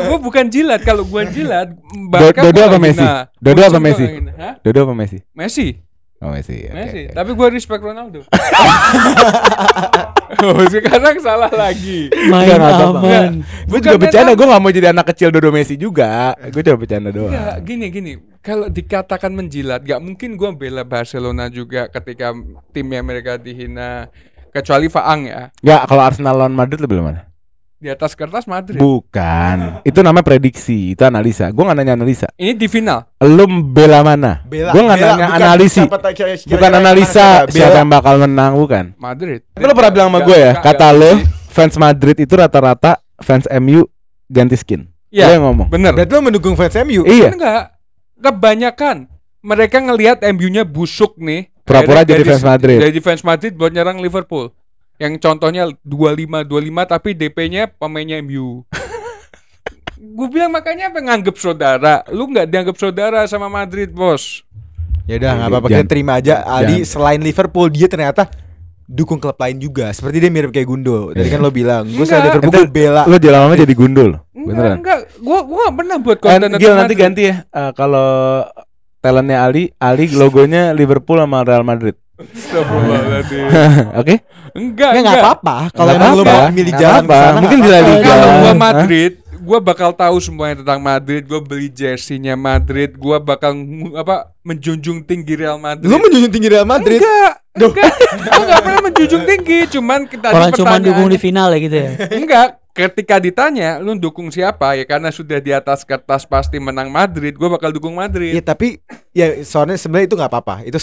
Gue bukan jilat. Kalau gue jilat, Dodo apa Messi? Dodo apa Messi? Hah? Dodo apa Messi? Messi. Oh Messi. oke, Messi. oke. Tapi gue respect Ronaldo. Oh, sekarang salah lagi. Main Nggak, nggak apa-apa. aman. Gue juga Bukan bercanda, main gue gak mau jadi anak kecil Dodo Messi juga. Gue cuma bercanda doang. Enggak, gini. Kalau dikatakan menjilat, gak mungkin gue bela Barcelona juga ketika timnya mereka dihina. Kecuali Faang ya. Nggak, kalau Arsenal lawan Madrid lo bela mana? Di atas kertas Madrid. Bukan, itu namanya prediksi, itu analisa. Gue gak nanya analisa. Ini di final. Lu bela mana? Gue gak nanya analisis. Bukan analisa siapa yang bakal menang, bukan. Madrid. Lu pernah bilang sama gue ya, kata lo fans Madrid itu rata-rata fans MU ganti skin. Iya, Lo yang ngomong. bener. Berarti lo mendukung fans MU? Iya. Enggak. Kebanyakan mereka ngelihat MU-nya busuk nih. Pura-pura akhirnya jadi fans Madrid. Jadi fans Madrid buat nyerang Liverpool. Yang contohnya 25 tapi DP-nya pemainnya MU. Gue bilang makanya apa nganggep saudara. Lu nggak dianggap saudara sama Madrid, Bos. Ya udah nggak apa-apa, Jangan- kita terima aja. Ali jangan. selain Liverpool dia ternyata dukung klub lain juga. Seperti dia mirip kayak Gundo. Tadi kan lo bilang, gue Enggak. selain Liverpool gue bela. Lo jalan lama jadi gundul. Beneran. Enggak. Gua nggak pernah buat konten Gil tentang nanti Madrid. ganti ya. Kalau talentnya Ali logonya Liverpool sama Real Madrid. Astagfirullahaladzim. Oke? Enggak, Ya nggak apa-apa. Kalau Nggak emang lo apa-apa. mau milih Nggak jalan apa-apa. kesana, Mungkin nggak di La apa-apa. Liga. Kalau gua Hah? Madrid, gua bakal tahu semuanya tentang Madrid. Gua beli jersey-nya Madrid. Gua bakal menjunjung tinggi Real Madrid. Lo menjunjung tinggi Real Madrid. Enggak, gua nggak pernah menjunjung tinggi. Cuman kita Orang cuma dukung di final ya gitu ya. Enggak, ketika ditanya lu dukung siapa ya karena sudah di atas kertas pasti menang Madrid, gua bakal dukung Madrid. Ya tapi ya soalnya sebenarnya itu nggak apa-apa. Itu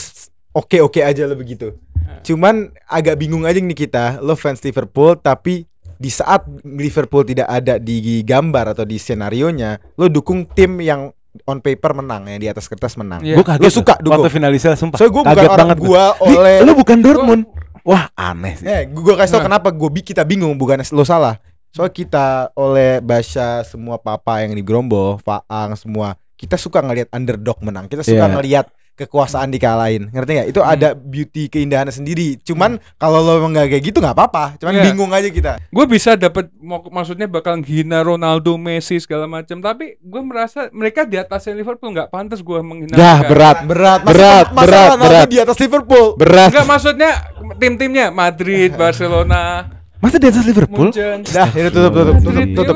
oke-oke aja lo begitu. Cuman agak bingung aja nih kita. Lo fans Liverpool tapi di saat Liverpool tidak ada di gambar atau di senarionya, lo dukung tim yang on paper menang, yang di atas kertas menang. Iya. Gue kaget. Lo suka tuh. dukung. Waktu finalisnya sumpah. Soalnya gue bukan Kaget orang banget gue oleh. Lu bukan Dortmund. Wah, aneh sih. Gue kasih tau kenapa kita bingung, bukan lo salah. Soalnya kita oleh Basya semua papa yang di Grombol, Faang semua, kita suka ngelihat underdog menang. Kita suka Iya. ngelihat kekuasaan dikalahin, ngerti nggak? Itu ada beauty keindahannya sendiri. Cuman kalau lo emang nggak kayak gitu nggak apa-apa. Cuman bingung aja kita. Gue bisa dapat maksudnya bakal hina Ronaldo, Messi segala macam, tapi gue merasa mereka di atasnya Liverpool nggak pantas gue menghina. Dah mereka. berat. Masa Ronaldo di atas Liverpool. Berat. Enggak, maksudnya tim-timnya Madrid, Barcelona, Masa di atas Liverpool? Munchen. Dah, ini tutup.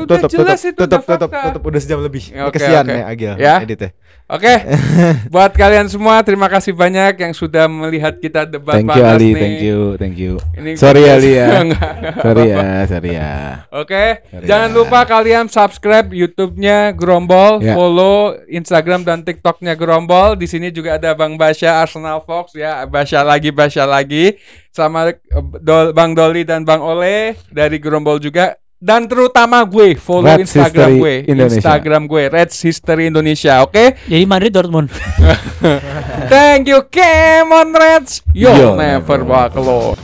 Udah jelas itu udah fakta. Udah sejam lebih. Oke, Kesian oke. ya Agil. Ya. Editnya. Oke, buat kalian semua terima kasih banyak yang sudah melihat kita debat Thank you panas Ali, nih. thank you. Ini Sorry gue Ali ya. Enggak Sorry ya. Oke, Sorry jangan ya. lupa kalian subscribe YouTube-nya Grombol, Ya. follow Instagram dan TikTok-nya Grombol. Di sini juga ada Bang Basya Arsenal Fox ya, Basya lagi, sama Bang Doli dan Bang Ole dari Grombol juga. Dan terutama gue follow Reds Instagram History gue, Indonesia. Instagram gue Reds History Indonesia, oke? Jadi Madrid Dortmund. Thank you, come on Reds, you'll You'll never never walk alone.